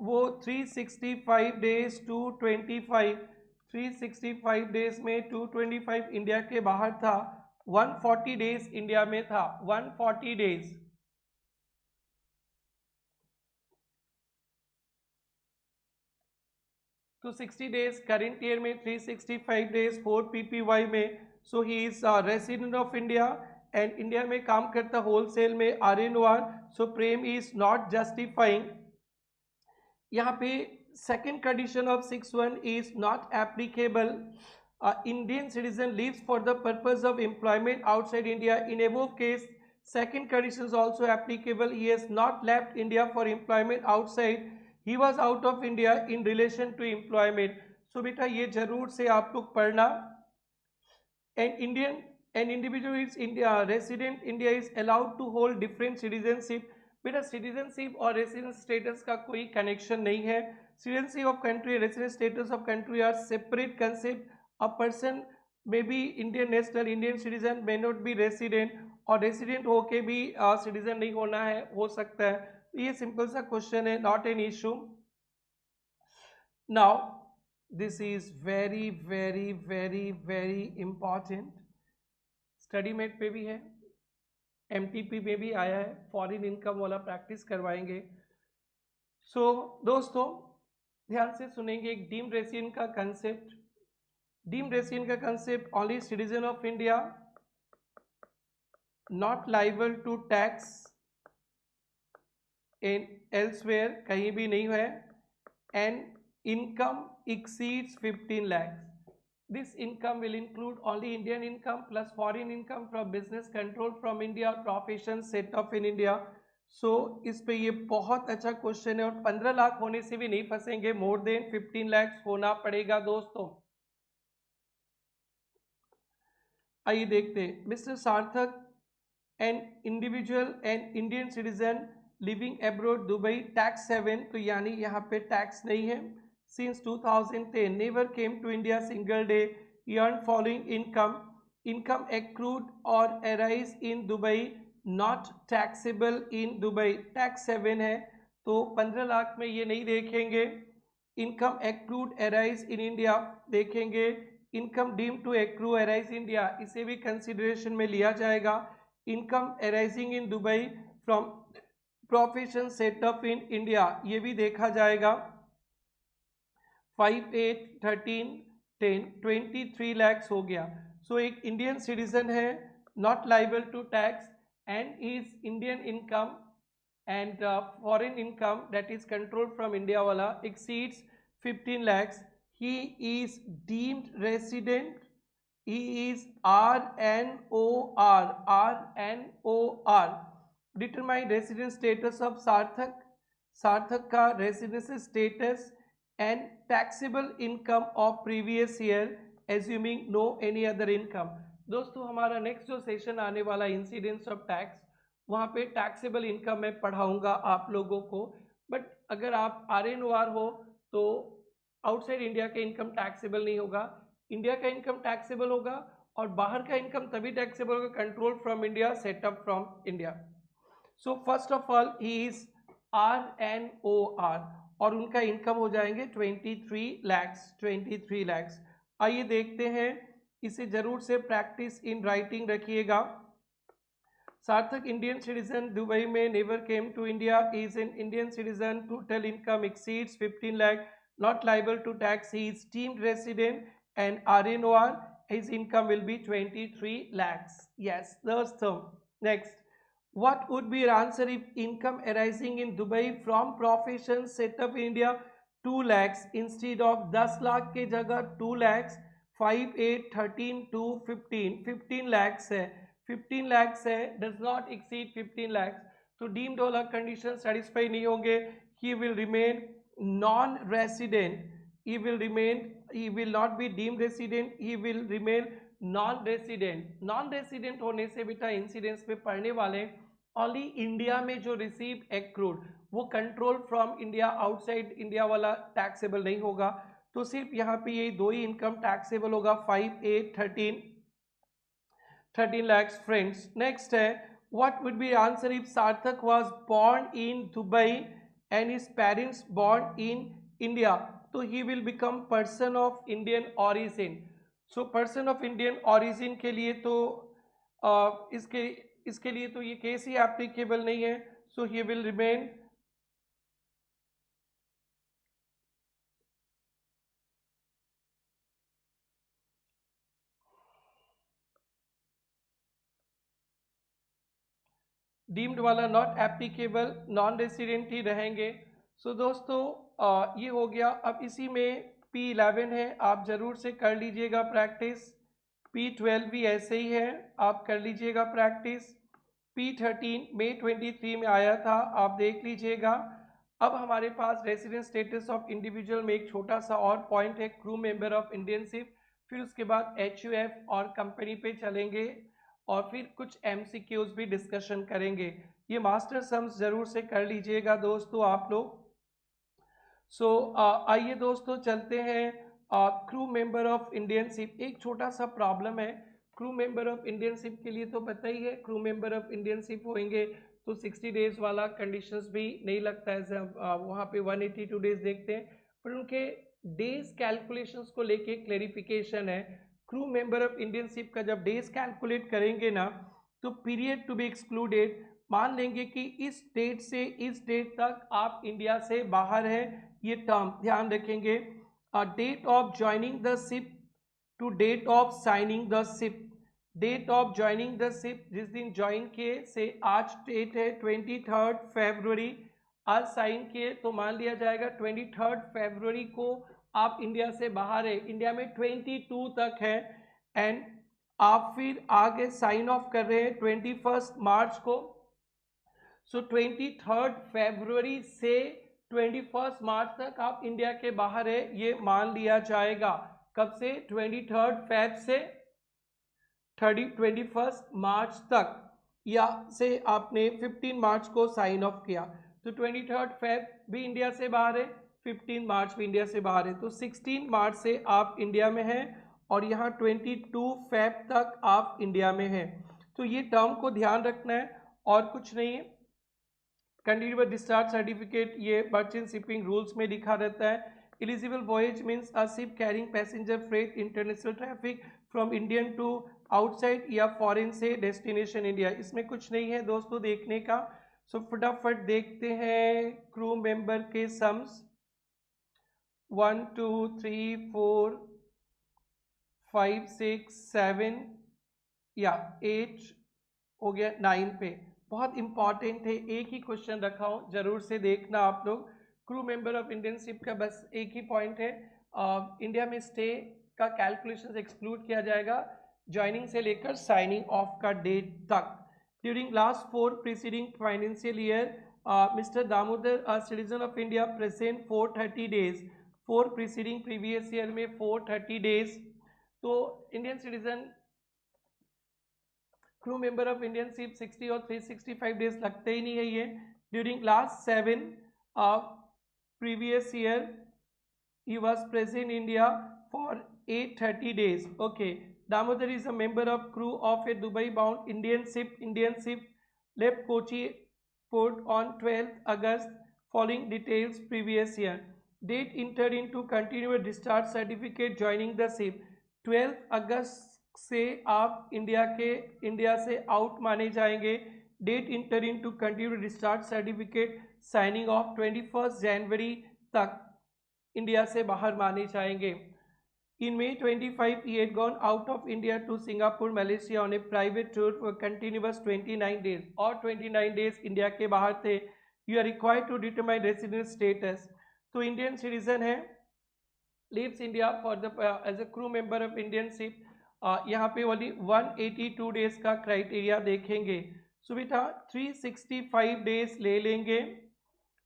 वो 365 days 365 days में 225 इंडिया के बाहर था, 140 days इंडिया में था, 140 days. तो 60 days करेंट ईयर में, 365 days 4 PPY में. So he is resident of India and India में काम करता होलसेल में, RNOR. So Prem is not justifying. यहाँ पे second condition of 6(1) is not applicable. Indian citizen leaves for the purpose of employment outside India. In above case second condition is also applicable. He has not left India for employment outside. He was out of India in relation to employment. So बेटा ये जरूर से आप लोग पढ़ना. An individual is resident India is allowed to hold different citizenship. बेटा citizenship और residence status का कोई connection नहीं है. Citizenship of country, residence status of country are separate concept. A person may be Indian national, Indian citizen, may not be resident. और रेसिडेंट होके भी सिटीजन नहीं होना है, हो सकता है। तो ये सिंपल सा क्वेश्चन है, not an issue. Now this is very very very very important, study mate पे भी है, एमटीपी में भी आया है, फॉरेन इनकम वाला प्रैक्टिस करवाएंगे। सो दोस्तों ध्यान से सुनेंगे, एक डीम्ड रेसिडेंट का कंसेप्ट। डीम्ड रेसिडेंट का concept, only citizen of India, not liable to tax in elsewhere, कहीं भी नहीं है, and income exceeds 15 lakhs. This income will include only Indian income plus foreign income from business controlled from India, profession set up in India. So इस पे ये बहुत अच्छा क्वेश्चन है, और 15 लाख होने से भी नहीं फंसेंगे, मोर देन 15 lakhs होना पड़ेगा दोस्तों। आइए देखते हैं, मिस्टर सार्थक an individual and Indian citizen living abroad Dubai, tax 7, तो यानी यहाँ पे टैक्स नहीं है। Since 2010, never came to India single day, earned following income accrued or arise in Dubai, not taxable in Dubai, tax 7 है, तो 15 लाख में ये नहीं देखेंगे। Income accrued arise in India देखेंगे, income deem to accrue arise India, इसे भी कंसिडरेशन में लिया जाएगा। Income arising in Dubai from profession set up in India, ये भी देखा जाएगा। 5, 8, 13, 10, 23 लैक्स हो गया। सो एक इंडियन सिटीजन है, not liable to tax, and is Indian income and foreign income that is control from India वाला exceeds 15 lakhs. He is deemed resident. He is RNOR. RNOR. Determine resident status of Sarthak. सार्थक का residence status and taxable income of previous year assuming no any other income. दोस्तों हमारा नेक्स्ट जो सेशन आने वाला इंसिडेंस ऑफ टैक्स, वहाँ पे टैक्सेबल इनकम मैं पढ़ाऊंगा आप लोगों को। बट अगर आप RNOR हो तो आउटसाइड इंडिया का इनकम टैक्सेबल नहीं होगा, इंडिया का इनकम टैक्सेबल होगा, और बाहर का इनकम तभी टैक्सेबल होगा control from India, setup from India. So first of all he is RNOR, और उनका इनकम हो जाएंगे 23 lakhs, 23 lakhs। आइए देखते हैं, इसे जरूर से प्रैक्टिस इन राइटिंग रखिएगा। सार्थक इंडियन सिटीजन, दुबई में, never came to India, is an Indian citizen, total income exceeds 15 lakh, not liable to tax, he is deemed resident, and RNOR, his income will be 23 lakhs. Yes, that's the next. What would be your answer if income arising in Dubai from profession set up in India 2 lakhs instead of 10 lakh के जगह 2 lakhs, 5, 8, 13, 2, 15, 15 lakhs है, 15 lakhs है, does not exceed 15 lakhs, तो deemed वाला कंडीशन सेटिस्फाई नहीं होंगे, he will remain non-resident, he will not be deemed resident, he will remain non-resident। non-resident होने से बेटा इंसिडेंस पे पढ़ने वाले ओनली इंडिया में जो रिसीव एक्रूड, वो control from India, outside India वाला टैक्सेबल नहीं होगा, तो सिर्फ यहाँ पे ये दो ही इनकम टैक्सेबल होगा, 5, 8, 13 lakhs फ्रेंड्स। नेक्स्ट है, what would be answer if Sarthak was born in Dubai and his parents born in India, तो he will become person of Indian origin. So person of Indian origin के लिए तो इसके लिए तो ये केस ही एप्लीकेबल नहीं है, so he will remain deemed वाला नॉट एप्लीकेबल, नॉन रेसिडेंट ही रहेंगे। सो दोस्तों ये हो गया। अब इसी में P11 है, आप जरूर से कर लीजिएगा प्रैक्टिस। P12 भी ऐसे ही है, आप कर लीजिएगा प्रैक्टिस। P13 मई 23 में आया था, आप देख लीजिएगा। अब हमारे पास रेसिडेंट स्टेटस ऑफ इंडिविजुअल में एक छोटा सा और पॉइंट है, crew member of Indian ship, फिर उसके बाद HUF और कंपनी पे चलेंगे, और फिर कुछ MCQs भी डिस्कशन करेंगे। ये मास्टर सम्स जरूर से कर लीजिएगा दोस्तों आप लोग। सो आइए दोस्तों चलते हैं, crew member of Indian ship. एक छोटा सा प्रॉब्लम है, crew member of Indian ship के लिए तो पता ही है, crew member of Indian ship होंगे तो 60 डेज वाला कंडीशंस भी नहीं लगता है, वहाँ पे 182 डेज देखते हैं, पर उनके डेज कैलकुलेशंस को लेके क्लेरिफिकेशन है। Crew member of Indian ship का जब डेज कैलकुलेट करेंगे ना, तो पीरियड टू बी एक्सक्लूडेड मान लेंगे कि इस डेट से इस डेट तक आप इंडिया से बाहर है, ये टर्म ध्यान रखेंगे। Date of joining the ship to date of signing the ship, date of joining the ship जिस दिन ज्वाइन किए से आज डेट है 23 फरवरी, आज साइन किए तो मान लिया जाएगा 23 फरवरी को आप इंडिया से बाहर है, इंडिया में 22 तक है, एंड आप फिर आगे साइन ऑफ कर रहे हैं 21 मार्च को। सो 23 फरवरी से 21 मार्च तक आप इंडिया के बाहर है, ये मान लिया जाएगा। कब से? 23 फेब से 21 मार्च तक, या से आपने 15 मार्च को साइन ऑफ किया तो 23 फेब भी इंडिया से बाहर है, 15 मार्च भी इंडिया से बाहर है, तो 16 मार्च से आप इंडिया में हैं और यहाँ 22 फेब तक आप इंडिया में हैं। तो ये टर्म को ध्यान रखना है और कुछ नहीं है। कंटिन्यूअस डिस्चार्ज सर्टिफिकेट ये मर्चेंट शिपिंग रूल्स में लिखा रहता है। Eligible voyage means a ship carrying passenger freight international traffic from Indian to outside या फॉरेन से डेस्टिनेशन इंडिया। इसमें कुछ नहीं है दोस्तों देखने का, सो फटाफट देखते हैं क्रू मेंबर के सम्स। 1 2 3 4 5 6 7 या 8 हो गया, 9 पे बहुत इंपॉर्टेंट है, एक ही क्वेश्चन रखा हूँ, जरूर से देखना आप लोग। Crew member of Indian ship का बस एक ही पॉइंट है, इंडिया में स्टे का कैलकुलेशन एक्सक्लूड किया जाएगा ज्वाइनिंग से लेकर साइनिंग ऑफ का डेट तक। During last 4 preceding financial year mister Damodar a citizen of India present 430 days, 4 preceding previous year में 430 डेज, तो Indian citizen crew member of Indian ship 60 और 365 डेज लगते ही नहीं है ये। During last 7 previous year he was present in India for 830 days. Okay, Damodar is a member of crew of a Dubai bound Indian ship left Kochi port on 12th August following details previous year. Date entered into continuous discharge certificate joining the ship 12th August से आप इंडिया से आउट माने जाएंगे। Date enter into continued discharge certificate signing off 21 जनवरी तक इंडिया से बाहर माने जाएंगे। इन May 25 he had gone out of India to Singapore, Malaysia on a private tour for continuous 29 days और 29 days इंडिया के बाहर थे। You are required to determine resident status, तो इंडियन सिटीजन है, leaves India for the as a crew member of Indian ship, यहाँ पे वाली 182 डेज का क्राइटेरिया देखेंगे। सो बेटा 365 डेज ले लेंगे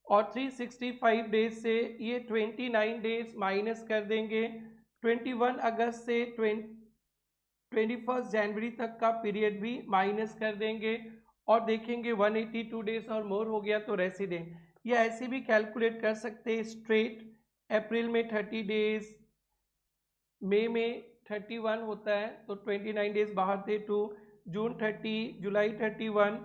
और 365 डेज से ये 29 डेज माइनस कर देंगे, 21 अगस्त से 21 जनवरी तक का पीरियड भी माइनस कर देंगे और देखेंगे 182 डेज और मोर हो गया तो रेसिडेंट, या ऐसे भी कैलकुलेट कर सकते हैं स्ट्रेट। अप्रैल में 30 डेज, मई में 31 होता है तो 29 डेज बाहर थे, 2 जून 30, जुलाई 31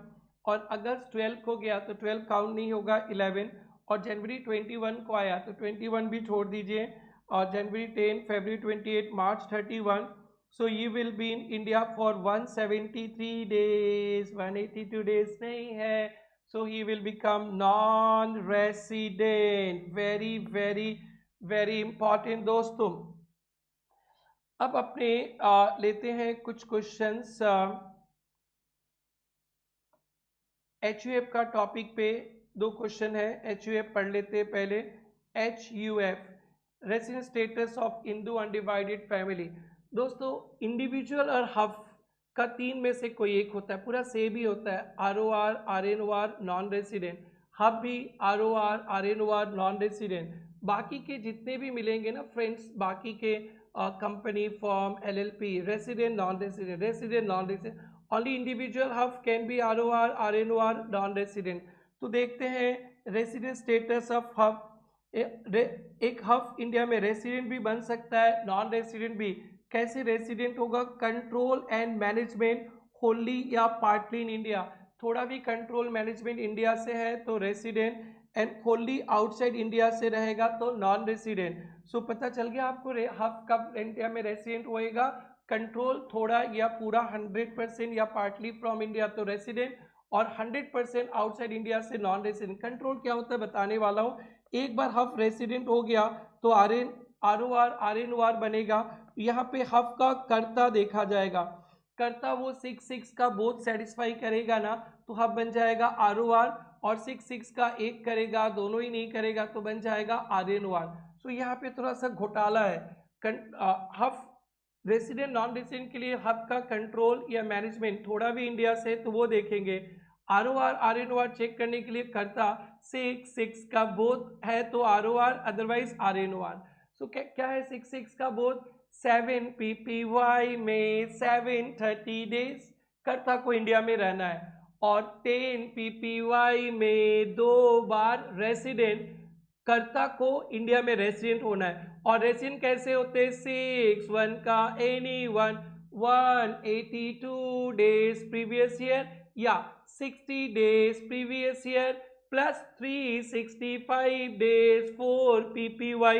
और अगस्त 12 को गया तो 12 काउंट नहीं होगा 11, और जनवरी 21 को आया तो 21 भी छोड़ दीजिए, और जनवरी 10, फरवरी 28, मार्च 31, so you will be in India for 173 days, 182 days नहीं है, so he will become non resident. Very very very important दोस्तों। अब अपने लेते हैं कुछ क्वेश्चंस HUF का टॉपिक पे, 2 क्वेश्चन है HUF पढ़ लेते हैं पहले। HUF resident status of Hindu undivided family. दोस्तों इंडिविजुअल और हफ का 3 में से कोई एक होता है, पूरा सेम ही होता है, ROR RNOR non resident, hub भी ROR RNOR नॉन रेसिडेंट। बाकी के जितने भी मिलेंगे ना फ्रेंड्स, बाकी के company form LLP resident non resident, resident non resident, only individual hub can be ROR RNOR non resident. तो देखते हैं रेसिडेंट स्टेटस ऑफ हब। एक हब इंडिया में रेसिडेंट भी बन सकता है, नॉन रेसिडेंट भी, कैसे रेसिडेंट होगा? कंट्रोल एंड मैनेजमेंट होली या पार्टली इन इंडिया, थोड़ा भी कंट्रोल मैनेजमेंट इंडिया से है तो resident, and Holi outside India से रहेगा तो नॉन रेसिडेंट। सो पता चल गया आपको हब कब इंडिया में रेसिडेंट होएगा? कंट्रोल थोड़ा या पूरा 100% या पार्टली फ्रॉम इंडिया तो रेसिडेंट, और 100% आउटसाइड इंडिया से नॉन रेसिडेंट। कंट्रोल क्या होता है बताने वाला हूँ। एक बार हब रेसिडेंट हो गया तो ROR बनेगा। यहाँ पे हब का कर्ता देखा जाएगा, कर्ता वो 6 का बोथ सेटिस्फाई करेगा ना तो हब बन जाएगा ROR, और 6 का एक करेगा, दोनों ही नहीं करेगा तो बन जाएगा RNOR। सो यहाँ पे थोड़ा सा घोटाला है। हब रेसिडेंट नॉन रेसिडेंट के लिए हब का कंट्रोल या मैनेजमेंट थोड़ा भी इंडिया से तो वो देखेंगे। ROR RNOR चेक करने के लिए करता 6 का बोथ है तो ROR, अदरवाइज RNOR। सो क्या है 6 का बोथ? 7 PPY में 730 डेज कर्ता को इंडिया में रहना है, और 10 PPY में 2 बार रेसिडेंट कर्ता को इंडिया में रेसिडेंट होना है। और रेसिडेंट कैसे होते हैं? 6 का any one 182 days previous year या 60 days previous year plus 365 days 4 PPY,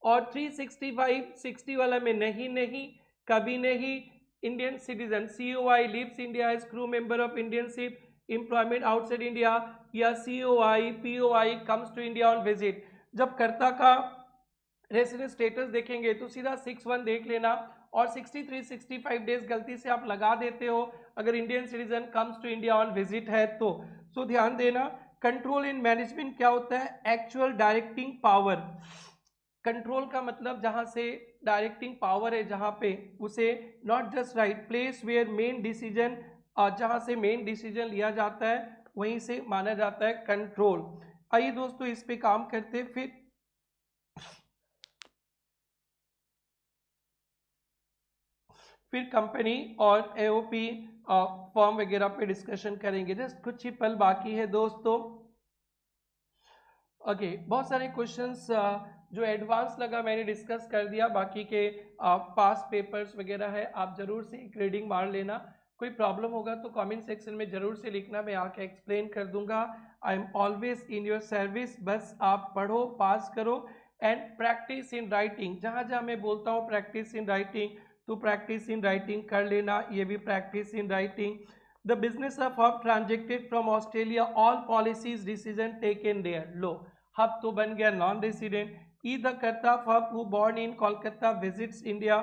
और 365 60 वाला में नहीं कभी नहीं। Indian citizen COI lives India as crew member of Indian ship, employment outside India, या COI POI comes to India on visit. जब कर्ता का रेसिडेंट स्टेटस देखेंगे तो सीधा 6-1 देख लेना, और 63-65 डेज गलती से आप लगा देते हो अगर Indian citizen comes to India on visit है तो। सो ध्यान देना, कंट्रोल इन मैनेजमेंट क्या होता है? Actual directing power. कंट्रोल का मतलब जहां से डायरेक्टिंग पावर है, जहां पे उसे not just right place where main decision, जहां से मेन डिसीजन लिया जाता है वहीं से माना जाता है कंट्रोल। आइए दोस्तों इस पे काम करते फिर कंपनी और AOP फॉर्म वगैरह पे डिस्कशन करेंगे। जस्ट कुछ ही पल बाकी है दोस्तों। ओके बहुत सारे क्वेश्चंस जो एडवांस लगा मैंने डिस्कस कर दिया, बाकी के पास पेपर्स वगैरह है, आप जरूर से एक रीडिंग मार लेना। कोई प्रॉब्लम होगा तो कमेंट सेक्शन में जरूर से लिखना, मैं आके एक्सप्लेन कर दूंगा। I am always in your service. बस आप पढ़ो, पास करो, एंड प्रैक्टिस इन राइटिंग। जहाँ जहाँ मैं बोलता हूँ प्रैक्टिस इन राइटिंग, तो प्रैक्टिस इन राइटिंग कर लेना, ये भी practice in writing. The business of hub transacted from Australia, all policies decision taken there. लो हब तो बन गया नॉन रेसिडेंट। ई द कर्ता hub who born in Kolkata visits India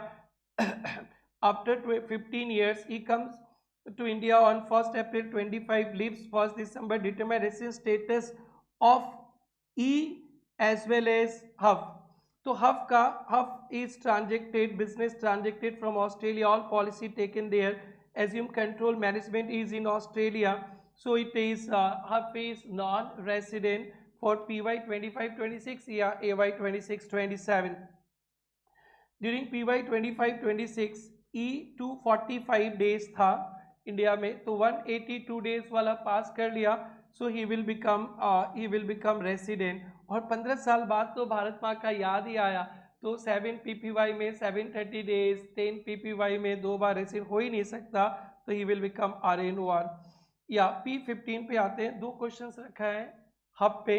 after 15 years. He comes to India on 1st April 25, leaves 1st December. Determine residence status of E as well as hub. तो हब का hub is transacted, business transacted from Australia, all policy taken there, assume control management is in Australia, so it is hub is non-resident for PY 25-26 या AY 26-27. During PY 25-26 E 245 days था इंडिया में, तो 182 डेज वाला पास कर लिया, सो ही विल बिकम रेसिडेंट। और 15 साल बाद तो भारत माँ का याद ही आया, तो 7 PPY में 730 डेज, 10 PPY में 2 बार रेसिडेंट हो ही नहीं सकता, तो ही विल बिकम RNOR। या P15 पे आते हैं, 2 क्वेश्चंस रखा है हब पे।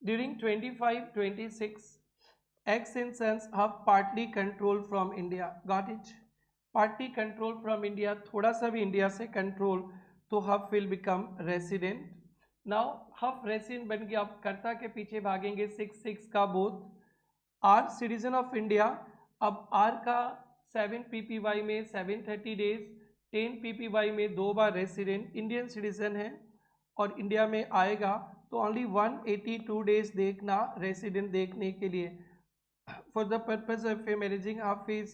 During 25-26 X and Sons have partly control from India. Got it? Partly control from India, थोड़ा सा भी इंडिया से कंट्रोल, तो hub will become resident. Now hub resident बन गया, अब कर्ता के पीछे भागेंगे 6 का both. R citizen of India, अब आर का 7 PPY में 730 डेज, 10 PPY में 2 बार रेसिडेंट, इंडियन सिटीजन है और इंडिया में आएगा तो ओनली 182 डेज देखना रेसिडेंट देखने के लिए। For the purpose of managing half is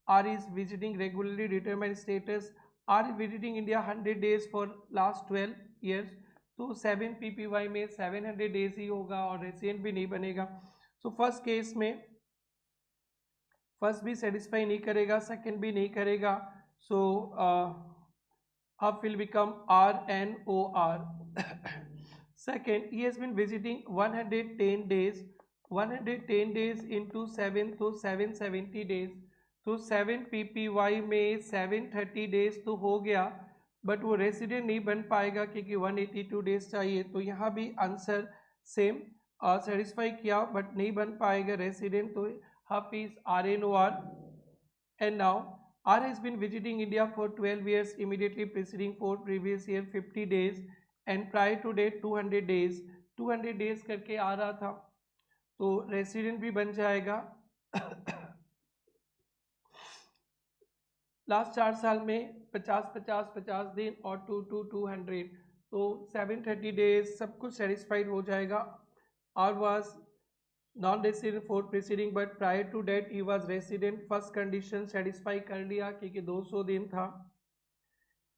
R is visiting regularly, determine status R is visiting India 100 days for last 12 years, तो 7 PPY में 700 डेज ही होगा और रेसिडेंट भी नहीं बनेगा। सो फर्स्ट केस में फर्स्ट भी सेटिस्फाई नहीं करेगा, सेकंड भी नहीं करेगा, so he will become RNOR. Second, he has been visiting 110 days 110 days into 7 तो 770 डेज, तो 7 PPY में 730 डेज तो हो गया, बट वो रेसिडेंट नहीं बन पाएगा क्योंकि 182 डेज चाहिए। तो यहाँ भी आंसर सेम सेटिस्फाई किया बट नहीं बन पाएगा रेसिडेंट, तो हाफिज RNOR। And now R has been visiting India for 12 years immediately preceding 4 previous year 50 days and prior to date 200 days, 200 days करके आ रहा था तो रेसिडेंट भी बन जाएगा। लास्ट 4 साल में 50 दिन और 200 तो 730 डेज सब कुछ सेटिस्फाइड हो जाएगा। और was non resident for preceding but prior to date he was resident, first condition satisfy कर लिया क्योंकि 200 दिन था।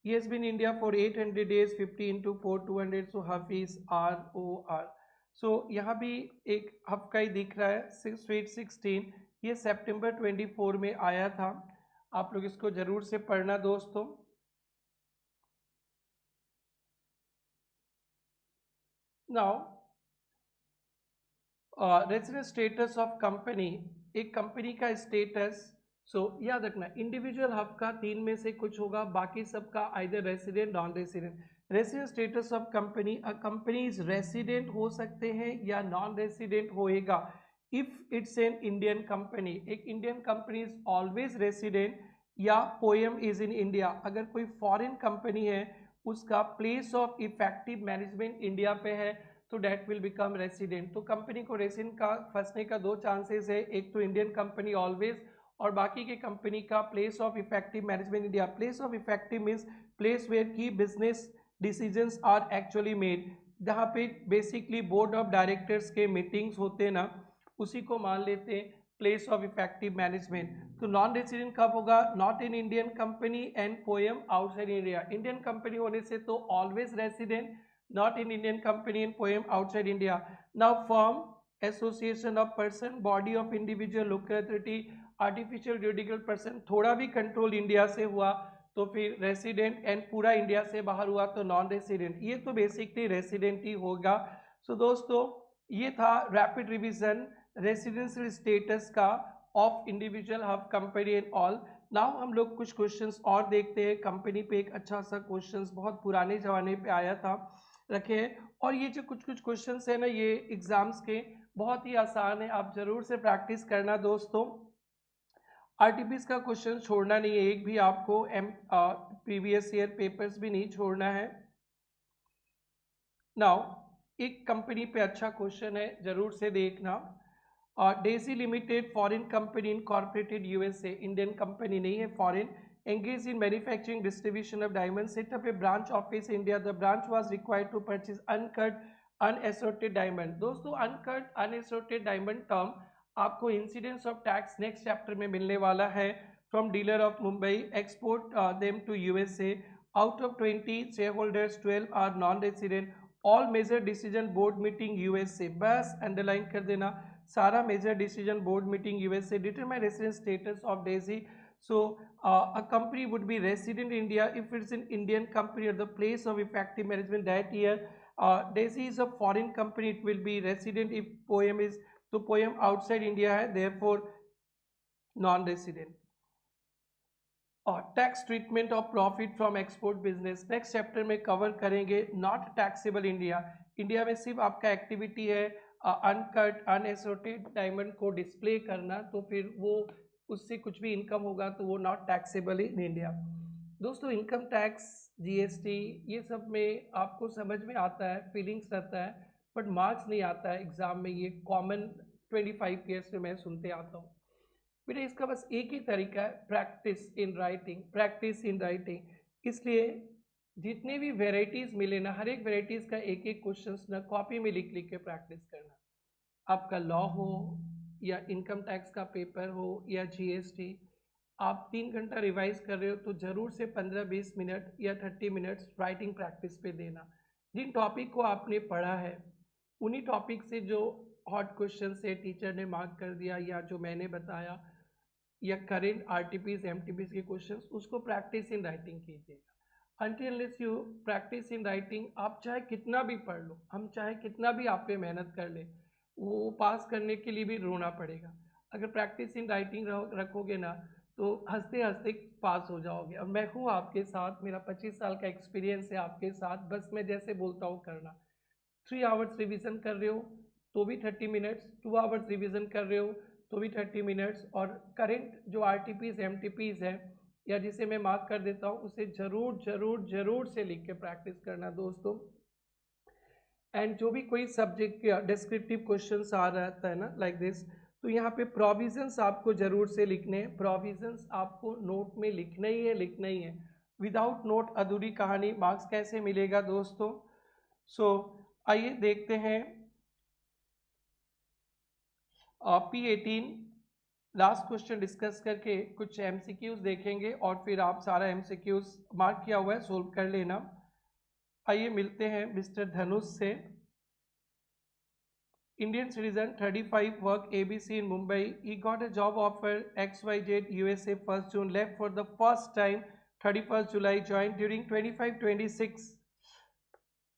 He has been India for 800 days 50 into 4 200, so Hafiz ROR। सो यहाँ भी एक हफ का ही दिख रहा है 6/16, ये सितंबर 24 में आया था। आप लोग इसको जरूर से पढ़ना दोस्तों। Now resident status of company, एक कंपनी का स्टेटस। सो याद रखना इंडिविजुअल हब का 3 में से कुछ होगा, बाकी सबका either resident non resident. Resident status of company, a company is resident हो सकते हैं या नॉन रेसिडेंट होएगा if it's an Indian company. एक Indian company is always resident, या पोएम इज इन इंडिया। अगर कोई फॉरेन कंपनी है उसका place of effective management India पे है तो डेट विल बिकम रेसिडेंट। तो कंपनी को रेसिडेंट का फंसने का 2 चांसेस है, एक तो इंडियन कंपनी ऑलवेज और बाकी के कंपनी का place of effective management India. Place of effective means place where key business decisions are actually made, जहाँ पे बेसिकली बोर्ड ऑफ डायरेक्टर्स के मीटिंग्स होते हैं ना, उसी को मान लेते हैं प्लेस ऑफ इफेक्टिव मैनेजमेंट। तो नॉन रेसिडेंट कब होगा? Not in Indian company and POEM outside India. Indian company होने से तो always resident, not in Indian company and poem outside India. Now firm, association of person, body of individual, local authority, artificial juridical person, थोड़ा भी कंट्रोल इंडिया से हुआ तो फिर रेसिडेंट, एंड पूरा इंडिया से बाहर हुआ तो नॉन रेसिडेंट। ये तो बेसिकली रेसिडेंट ही होगा। सो दोस्तों ये था रैपिड रिवीजन रेसिडेंशियल स्टेटस का of individual hub company and all. Now हम लोग कुछ क्वेश्चंस और देखते हैं। कंपनी पे एक अच्छा सा क्वेश्चंस बहुत पुराने जमाने पे आया था रखे हैं, और ये जो कुछ कुछ क्वेश्चंस है ना ये एग्जाम्स के बहुत ही आसान है, आप जरूर से प्रैक्टिस करना दोस्तों। आरटीपीएस का क्वेश्चन छोड़ना नहीं है, एक भी आपको प्रीवियस ईयर पेपर्स भी नहीं छोड़ना है। नाउ एक कंपनी पे अच्छा क्वेश्चन है, जरूर से देखना। Daisy limited foreign company incorporated USA, Indian company नहीं है, foreign, engaged in manufacturing distribution of diamonds, set up a branch office in India. The branch was required to purchase uncut unassorted diamond। दोस्तों uncut unassorted diamond टर्म आपको incidence of tax next chapter में मिलने वाला है। From dealer of Mumbai export them to USA, out of 20 shareholders 12 are non resident, all major decision board meeting USA. बस अंडरलाइन कर देना सारा major decision board meeting USA. Determine resident status of Daisy. So a company would be resident in India if it's an Indian company or the place of effective management that year. Desi is a foreign company, it will be resident if poem is, तो poem outside India है, therefore non-resident. Tax treatment of profit from export business next chapter में कवर करेंगे। नॉट टैक्सेबल इंडिया, इंडिया में सिर्फ आपका एक्टिविटी है अनकट अनएसोर्टेड डायमंड को डिस्प्ले करना, तो फिर वो उससे कुछ भी इनकम होगा तो वो नॉट टैक्सेबल इन इंडिया। दोस्तों इनकम टैक्स जीएसटी ये सब में आपको समझ में आता है, फीलिंग्स रहता है, बट मार्क्स नहीं आता है एग्जाम में। ये कॉमन 25 ईयर्स में मैं सुनते आता हूँ बेटा। इसका बस एक ही तरीका है, practice in writing, practice in writing. इसलिए जितने भी वेराइटीज मिले ना, हर एक वेराइटीज का एक एक क्वेश्चन ना कॉपी में लिख लिख के प्रैक्टिस करना। आपका लॉ हो या इनकम टैक्स का पेपर हो या जीएसटी, आप 3 घंटा रिवाइज कर रहे हो तो जरूर से 15-20 मिनट या 30 मिनट्स राइटिंग प्रैक्टिस पे देना। जिन टॉपिक को आपने पढ़ा है उन्हीं टॉपिक से जो हॉट क्वेश्चन से टीचर ने मार्क कर दिया या जो मैंने बताया या करेंट आरटीपीज एमटीपीज के क्वेश्चंस, उसको प्रैक्टिस इन राइटिंग कीजिएगा। Until unless you practice in writing, आप चाहे कितना भी पढ़ लो, हम चाहे कितना भी आप पे मेहनत कर ले, वो पास करने के लिए भी रोना पड़ेगा। अगर प्रैक्टिस इन राइटिंग रखोगे ना तो हंसते हंसते पास हो जाओगे। और मैं हूँ आपके साथ, मेरा 25 साल का एक्सपीरियंस है आपके साथ, बस मैं जैसे बोलता हूँ करना। 3 आवर्स रिवीजन कर रहे हो तो भी 30 मिनट्स, 2 आवर्स रिवीजन कर रहे हो तो भी 30 मिनट्स, और करंट जो RTPs MTPs है या जिसे मैं मार्क कर देता हूँ उसे जरूर जरूर जरूर से लिख के प्रैक्टिस करना दोस्तों। एंड जो भी कोई सब्जेक्ट के डिस्क्रिप्टिव क्वेश्चंस आ रहता है ना लाइक दिस, तो यहाँ पे प्रोविजंस आपको जरूर से लिखने हैं। प्रोविजंस आपको नोट में लिखना ही है, लिखना ही है। विदाउट नोट अधूरी कहानी, मार्क्स कैसे मिलेगा दोस्तों। सो आइए देखते हैं P18 लास्ट क्वेश्चन डिस्कस करके कुछ MCQs देखेंगे और फिर आप सारा MCQs मार्क किया हुआ है सोल्व कर लेना। आइए मिलते हैं मिस्टर धनुष से। Indian citizen, 35, work ABC in Mumbai. He got a job offer XYZ USA 1st June, left for the first time 31st July, joined during 25-26।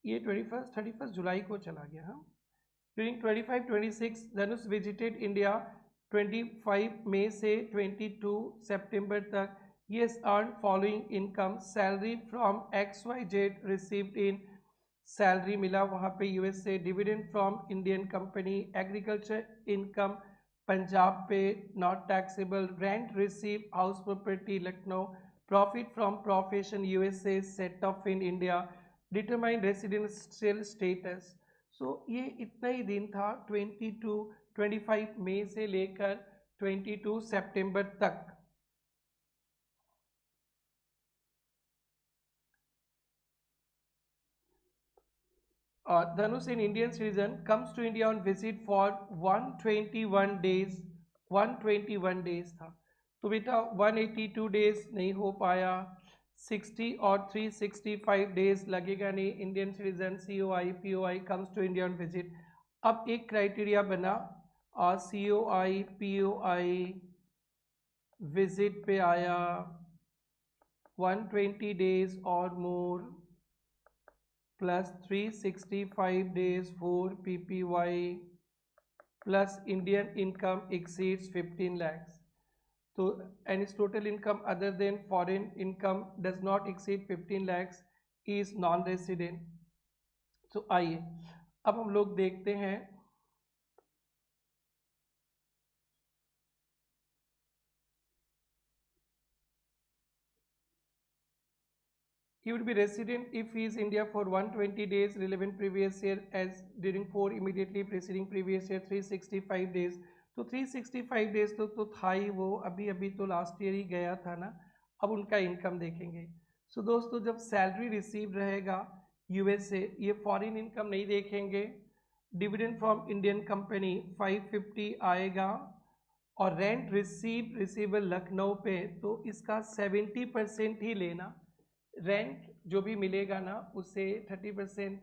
ये 31st जुलाई को चला गया। हाँ, during 25-26 धनुष visited India 25 मई से 22 सितंबर तक। He has earned following income: salary from XYZ received in, salary मिला वहाँ पे USA, dividend from Indian company, agriculture income Punjab पे not taxable, rent receive house property Lucknow, profit from profession USA, set off in India, determine residential status. So ये इतना ही दिन था 25 मई से लेकर 22 सितंबर तक। Dhanush, an Indian citizen, comes to India on visit for 121 days। 121 days था तो बेटा 182 डेज नहीं हो पाया, 60 और 365 डेज लगेगा नहीं। Indian citizen COI POI comes to India on visit. अब एक क्राइटेरिया बना, COI POI विजिट पे आया 120 डेज और मोर plus 365 days for PPY plus Indian income exceeds 15 lakhs. So, and his total income other than foreign income does not exceed 15 lakhs, is non-resident. So, आइए अब हम लोग देखते हैं he would be resident if he is India for 120 days, relevant previous year as during 4 immediately preceding previous year 365 days। तो 365 डेज तो था ही, वो अभी अभी तो लास्ट ईयर ही गया था ना। अब उनका इनकम देखेंगे। सो दोस्तों जब सैलरी रिसीव रहेगा USA, ये फॉरेन इनकम नहीं देखेंगे। डिविडेंड फ्रॉम इंडियन कंपनी 550 आएगा, और रेंट रिसीवेबल लखनऊ पे तो इसका 70% ही लेना। रेंट जो भी मिलेगा ना उससे 30%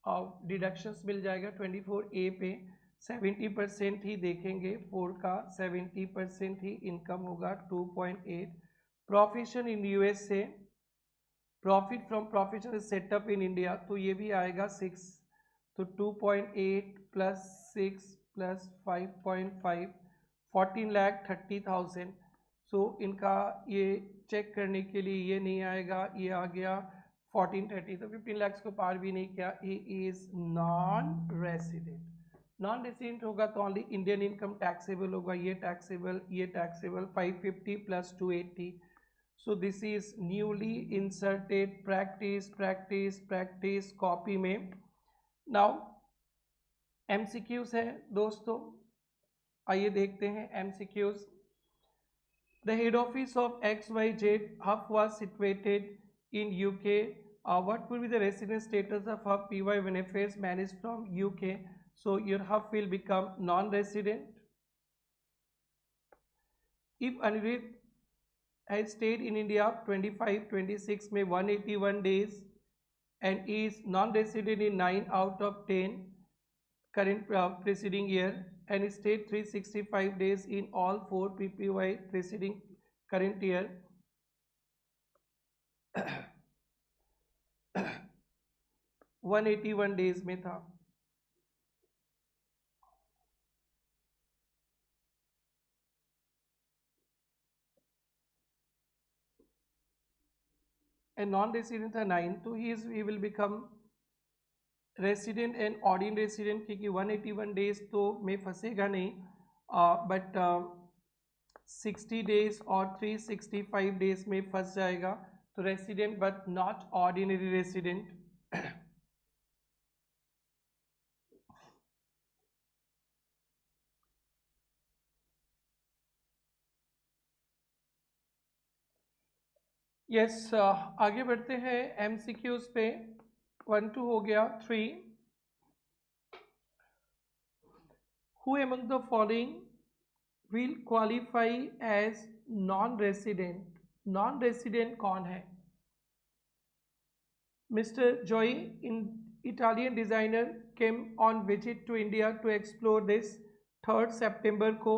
ऑफ डिडक्शंस मिल जाएगा 24A पे। 70% ही देखेंगे, 4 का 70% ही इनकम होगा 2.8। Profession in USA, profit from profession setup in India तो ये भी आएगा 6। तो 2.8 प्लस 6 प्लस 5.5 14,30,000। सो इनका ये चेक करने के लिए ये नहीं आएगा, ये आ गया 1430, तो 15 लाख को पार भी नहीं किया। He is non resident. Non resident होगा तो ओनली इंडियन इनकम टैक्सेबल होगा, ये टैक्सेबल, ये taxable. 550 plus 280। So this is newly inserted, practice practice practice copy में। नाउ MCQs है दोस्तों, आइए देखते हैं MCQs। The head office of XYZ Hub was situated in UK. What would be the resident status of Hub PY when affairs managed from UK? So your Hub will become non-resident. If Anirudh has stayed in India 25-26 में 181 days and is non-resident in 9 out of 10 current preceding year and stayed 365 days in all 4 PPY preceding current year, 181 days में था। एंड नॉन रेसिडेंट था 9, तो he will become resident and ordinary resident, क्योंकि 181 डेज तो में फंसेगा नहीं, बट 60 डेज और 365 डेज में फंस जाएगा, तो resident but not ordinary resident. Yes, आगे बढ़ते हैं एमसीक्यूज पे। 1 2 हो गया। 3, who among the following will qualify as non-resident? Non-resident कौन है? Mr. Joy, in Italian designer, came on visit to India to explore this 3rd September को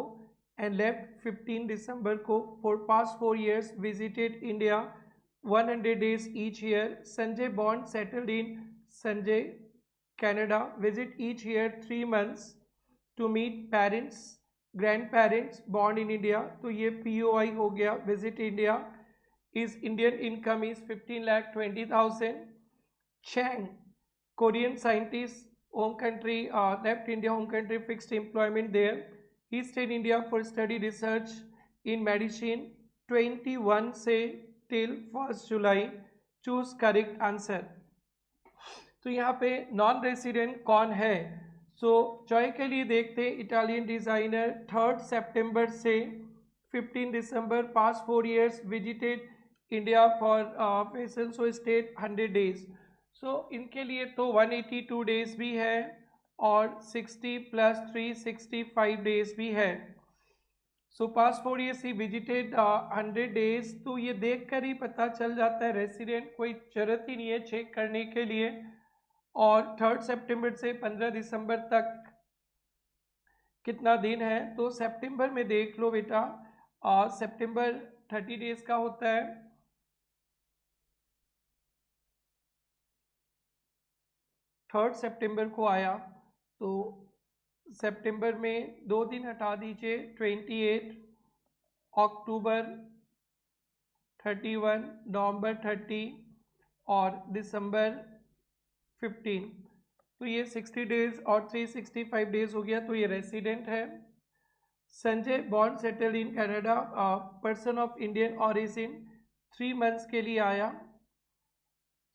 and left 15 December को. For past 4 years visited India 100 days each year. Sanjay Bond settled in Sanjay, Canada. Visit each year 3 months to meet parents, grandparents born in India. तो ये POI हो गया, visit India. His Indian income is 15,20,000. Chang, Korean scientist, home country, left India, home country, fixed employment there. He stayed in India for study research in medicine. 21 से till 1st July. Choose correct answer. तो यहाँ पे नॉन रेसिडेंट कौन है? सो जॉय के लिए देखते हैं, इटालियन डिज़ाइनर 3rd सितंबर से 15 दिसंबर, past 4 years, visited India for passion, so stayed 100 days. So इनके लिए तो 182 डेज भी है और 60 + 365 डेज भी है. सो past 4 years he visited 100 days, तो ये देख कर ही पता चल जाता है रेसिडेंट, कोई जरूरत ही नहीं है चेक करने के लिए. और 3rd सितंबर से 15 दिसंबर तक कितना दिन है? तो सितंबर में देख लो बेटा, सितंबर 30 डेज का होता है. थर्ड सितंबर को आया तो सितंबर में 2 दिन हटा दीजिए, 28 अक्टूबर 31, नवंबर 30 और दिसंबर 15. तो ये 60 डेज और 365 डेज हो गया, तो ये रेसिडेंट है. Sanjay born settle in Canada, person of Indian origin, 3 months के लिए आया.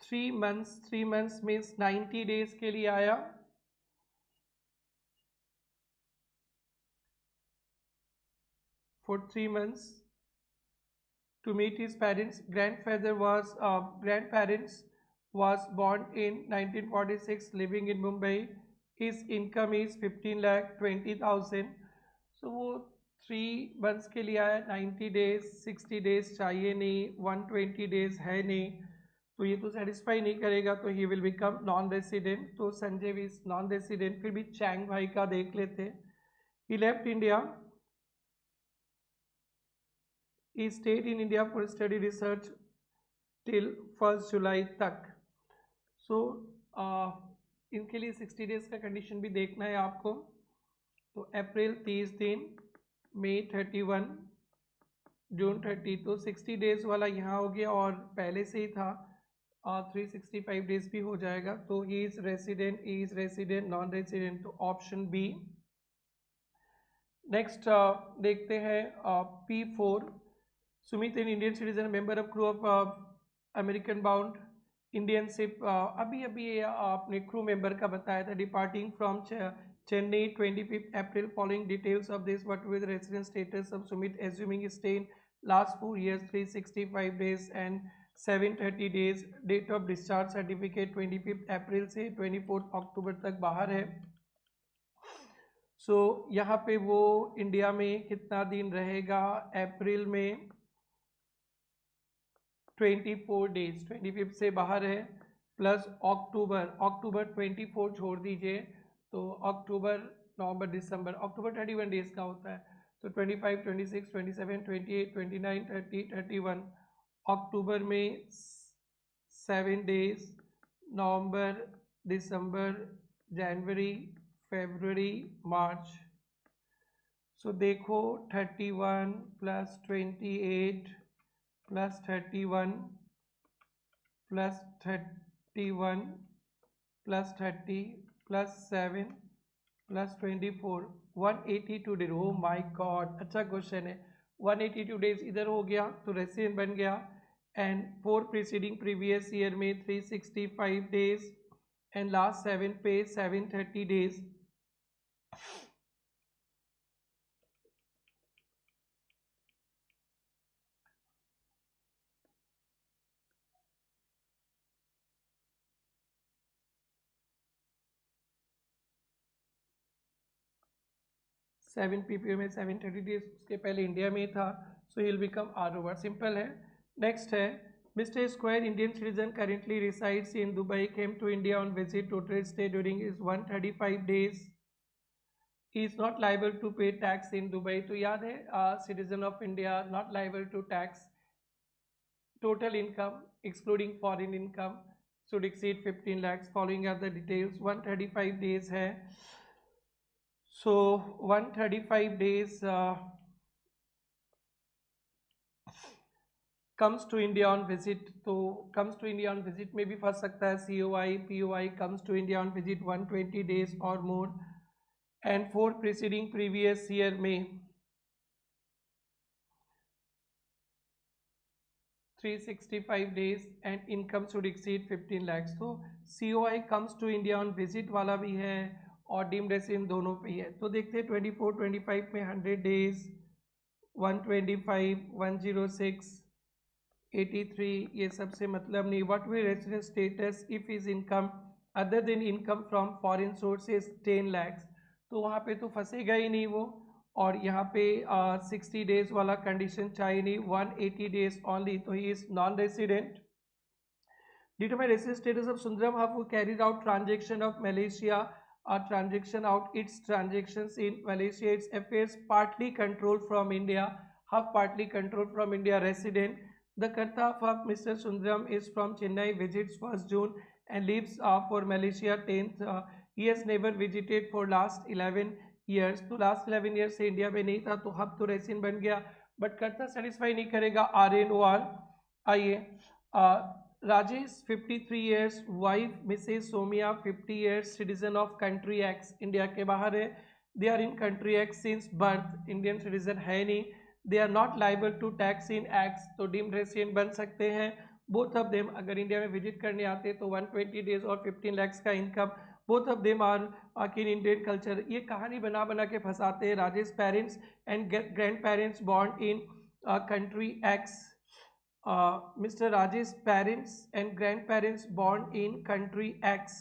3 months मीन्स 90 डेज के लिए आया. For 3 months to meet his parents. Grandparents was born in 1946, living in Mumbai. His income is 15,20,000. So वो 3 months के लिए आया, 90 days, 60 days चाहिए नहीं, 120 days है नहीं, तो ये तो सेटिस्फाई नहीं करेगा, तो he will become non resident. तो संजय भी नॉन रेसिडेंट. फिर भी चैंग भाई का देख लेते. He left India, he stayed in India for study research till 1st July तक. सो इनके लिए 60 डेज का कंडीशन भी देखना है आपको. तो अप्रैल 30 दिन, मई 31, जून 30, तो 60 डेज वाला यहाँ हो गया और पहले से ही था 365 डेज भी हो जाएगा. तो he is resident, non resident, तो ऑप्शन बी. नेक्स्ट देखते हैं P4. Sumit, an Indian citizen, member of crew of American bound Indian ship. अभी आपने क्रू मेंबर का बताया था. Departing from Chennai 25 April. Following details of this, what with resident status of Sumit, assuming stay in last 4 years, 365 days and 730 days. Date of discharge certificate 25 अप्रैल से 24 अक्टूबर तक बाहर है. सो यहाँ पे वो इंडिया में कितना दिन रहेगा? अप्रैल में 24 डेज, 25 से बाहर है, प्लस अक्टूबर 24 छोड़ दीजिए, तो अक्टूबर, नवंबर, दिसंबर, अक्टूबर 31 डेज का होता है. तो 25, 26, 27, 28, 29, 30, 31. अक्टूबर में 7 डेज, नवंबर, दिसंबर, जनवरी, फरवरी, मार्च. सो देखो 31 + 28 + 31 +31 +30 +7 +24 182 डेज। ओ माय गॉड, अच्छा क्वेश्चन है। 182 डेज इधर हो गया तो रेसिडेंट बन गया। एंड 4 प्रीसीडिंग प्रीवियस ईयर में 365 डेज एंड लास्ट 7 पे 730 डेज। सेवन पीपीओ में 730 डेज, उसके पहले इंडिया में था, so he will become R over. Simple है। नेक्स्ट है, mister square Indian citizen currently resides in Dubai, came to India on visit, total stay during is 135 days, is not liable to pay tax in Dubai. तो याद है, citizen of India not liable to tax, total income excluding foreign income should exceed 15 lakhs। following are the details। 135 days है, so 135 days comes to India on visit। तो comes to India on visit में भी फंस सकता है। COI POI comes to India on visit 120 days or more and 4 preceding previous year में 365 days and income should exceed 15 lakhs। तो COI comes to India on visit वाला भी है और डीम्ड रेसिडेंट दोनों पे ही है। तो देखते हैं 24 25 में 100 days, 125 106 83, ये सबसे मतलब नहीं। What will resident status if is income other than income from foreign sources 10 lakhs। तो वहाँ पे तो फंसेगा ही नहीं वो। और यहाँ पे 60 डेज वाला कंडीशन चाहिए नहीं, 180 डेज ओनली, तो he is non resident. Determine resident status of Sundaram, who carried out transaction of Malaysia, transaction out its transactions in Malaysia, its affairs partly controlled from India, half partly controlled from India, resident। The Karta of Mr. Sundaram is from Chennai, visits 1st June and leaves for Malaysia 10th। He has never visited for last 11 years। तो लास्ट 11 ईयर से इंडिया में नहीं था, तो हब तो रेसिडेंट बन गया, बट करता सेटिस्फाई नहीं करेगा RNOR। आइए, Rajesh 53 years, wife Mrs Somiya 50 years, citizen of country X, India के बाहर है। They are in country X since birth, Indian citizen है नहीं। They are not liable to tax in X, तो डीम्ड रेसिडेंट बन सकते हैं। बोथ ऑफ देम अगर इंडिया में विजिट करने आते तो 120 डेज और 15 lakhs का income, both of them are in Indian culture. ये कहानी बना बना के फंसाते हैं। Rajesh parents and grand parents born in country x, Mr. Rajesh parents and grandparents born in country X।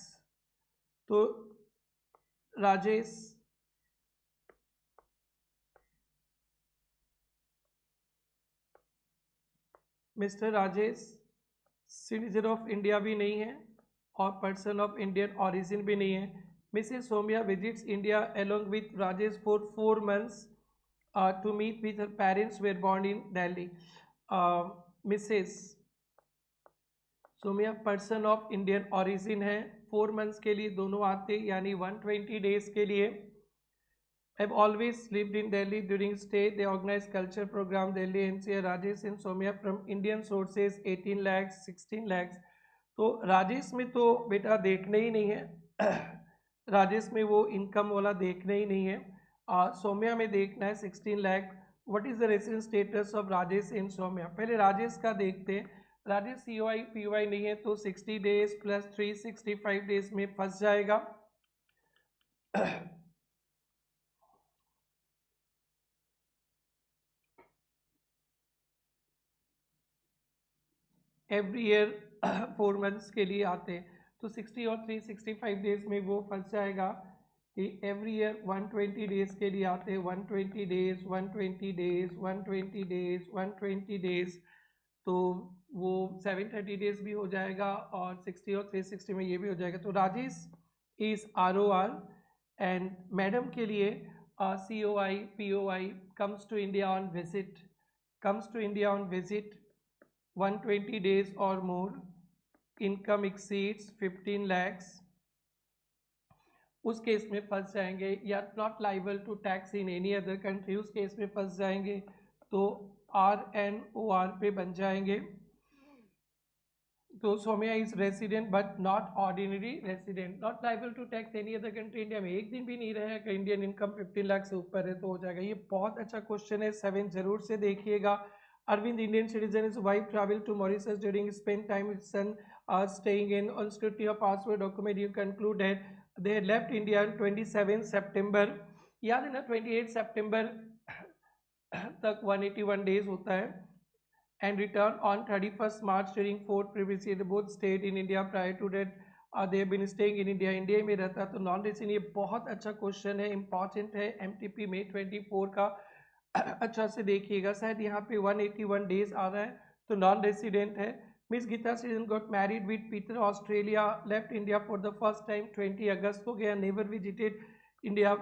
तो Rajesh mister Rajesh citizen of India भी नहीं है और पर्सन ऑफ इंडियन ऑरिजिन भी नहीं है। Mrs Somiya visits India along with Rajesh for 4 months to meet with her parents were born in Delhi। Mrs Somiya person of Indian origin है, 4 months के लिए दोनों आते, यानी 120 डेज के लिए। I've always lived in Delhi during stay, they organize culture program Delhi NCR। Rajesh and Somiya from Indian sources 18 lakhs 16 lakhs। तो राजेश में तो बेटा देखने ही नहीं है राजेश में वो इनकम वाला देखना ही नहीं है। सोमिया में देखना है 16 lakh। What is the resident status of Rajesh and Somiya, पहले राजेश का देखते हैं। राजेश COI POI नहीं है, तो 60 days प्लस 365 डेज में फंस जाएगा। एवरी ईयर 4 months के लिए आते हैं, तो 60 और 365 डेज में वो फंस जाएगा कि एवरी ईयर 120 डेज के लिए आते हैं। 120 डेज 120 डेज 120 डेज 120 डेज, तो वो 730 डेज भी हो जाएगा और 60 और 360 में ये भी हो जाएगा। तो Rajesh is ROR and madam के लिए COI POI comes to India on visit, comes to India on visit 120 days or more, income exceeds 15 lakhs, उस केस में फंस जाएंगे। या not liable to tax in any other country, उस केस में फंस जाएंगे, तो RNOR पे बन जाएंगे। तो Saumya is resident but not ordinary resident, not liable to tax any other country. India में एक दिन भी नहीं रहेगा, इंडियन इनकम 15 लाख से ऊपर है तो हो जाएगा। ये बहुत अच्छा क्वेश्चन है, 7 जरूर से देखिएगा। Arvind Indian citizen, is wife travel to Mauritius during spend time with son staying in on scrutiny of passport document, you concluded they had left India on 27 September। याद है ना 28 सितंबर तक 181 डेज होता है, and return on 31st March during 4 previously they both stayed in India prior to that, they have been staying in India, India में रहता तो नॉन रेसिडेंट। ये बहुत अच्छा क्वेश्चन है, इंपॉर्टेंट है, MTP में 24 का अच्छा से देखिएगा। शायद यहाँ पे 181 डेज आ रहा है तो नॉन रेसिडेंट है। Miss Geeta citizen got married with Peter Australia, left India for the first time 20 अगस्त को गया, never visited India,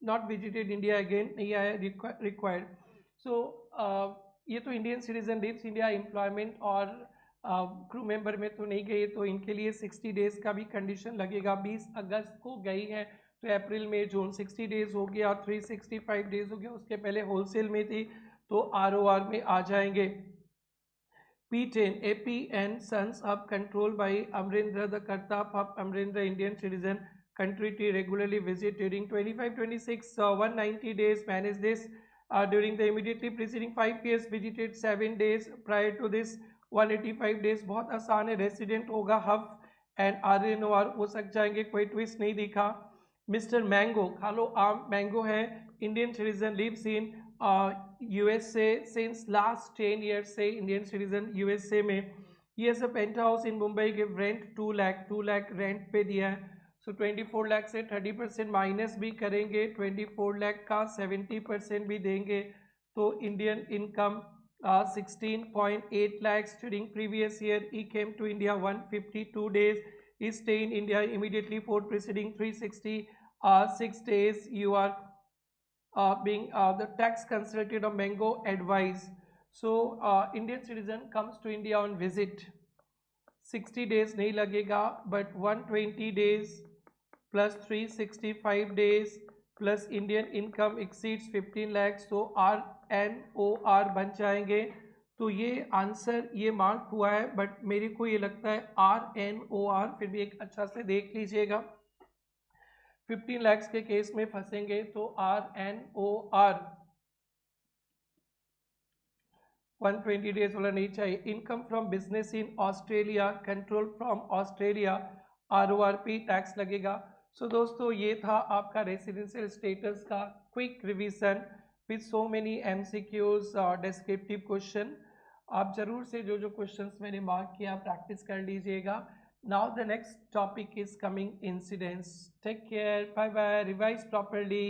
not visited India again, नहीं आया रिक्वायर्ड। सो ये तो Indian citizen lives India employment और क्रू मेंबर में तो नहीं गए, तो इनके लिए 60 डेज का भी कंडीशन लगेगा। 20 अगस्त को गई है तो अप्रैल मई जून 60 डेज हो गया, 365 डेज हो गया। उसके पहले होलसेल में थी तो ROR में आ जाएंगे। P10 AP and Sons of control by Amrendra the Kartap of Amrendra, Indian citizen, country to regularly visit during 25-26 190 days, manage this during the immediately preceding 5 years, visited 7 days prior to this 185 days। बहुत आसान है, रेसिडेंट होगा, हफ एंड RNOR हो सक जाएंगे, कोई ट्विस्ट नहीं दिखा। मिस्टर मैंगो, खा लो आम, मैंगो है, Indian citizen, lives in USA since last 10 years से इंडियन सिटीजन USA में। ये सब penthouse in Mumbai give rent 2 lakh rent पे दिया है। सो 24 लाख से 30% माइनस भी करेंगे, 24 लाख का 70% भी देंगे तो Indian income 16.8 lakhs during previous year। He came to India 152 days, he stay in India immediately for preceding 366 days। You are being the tax consultant of Mango advice। So Indian citizen comes to India on visit, 60 days नहीं लगेगा but 120 days plus 365 days plus Indian income exceeds 15 lakhs, so RNOR बन जाएंगे। तो ये आंसर ये मार्क हुआ है बट मेरे को ये लगता है RNOR, फिर भी एक अच्छा से देख लीजिएगा। 15 लाख के केस में फंसेंगे तो RNOR 120 डेज वाला नहीं चाहिए। Income from business in Australia, control from Australia, RORP tax लगेगा। सो दोस्तों ये था आपका रेसिडेंशियल स्टेटस का quick revision with so many MCQs और डिस्क्रिप्टिव क्वेश्चन। आप जरूर से जो जो क्वेश्चंस मैंने मार्क किया प्रैक्टिस कर लीजिएगा। Now the next topic is coming incidents. Take care. Bye bye. Revise properly.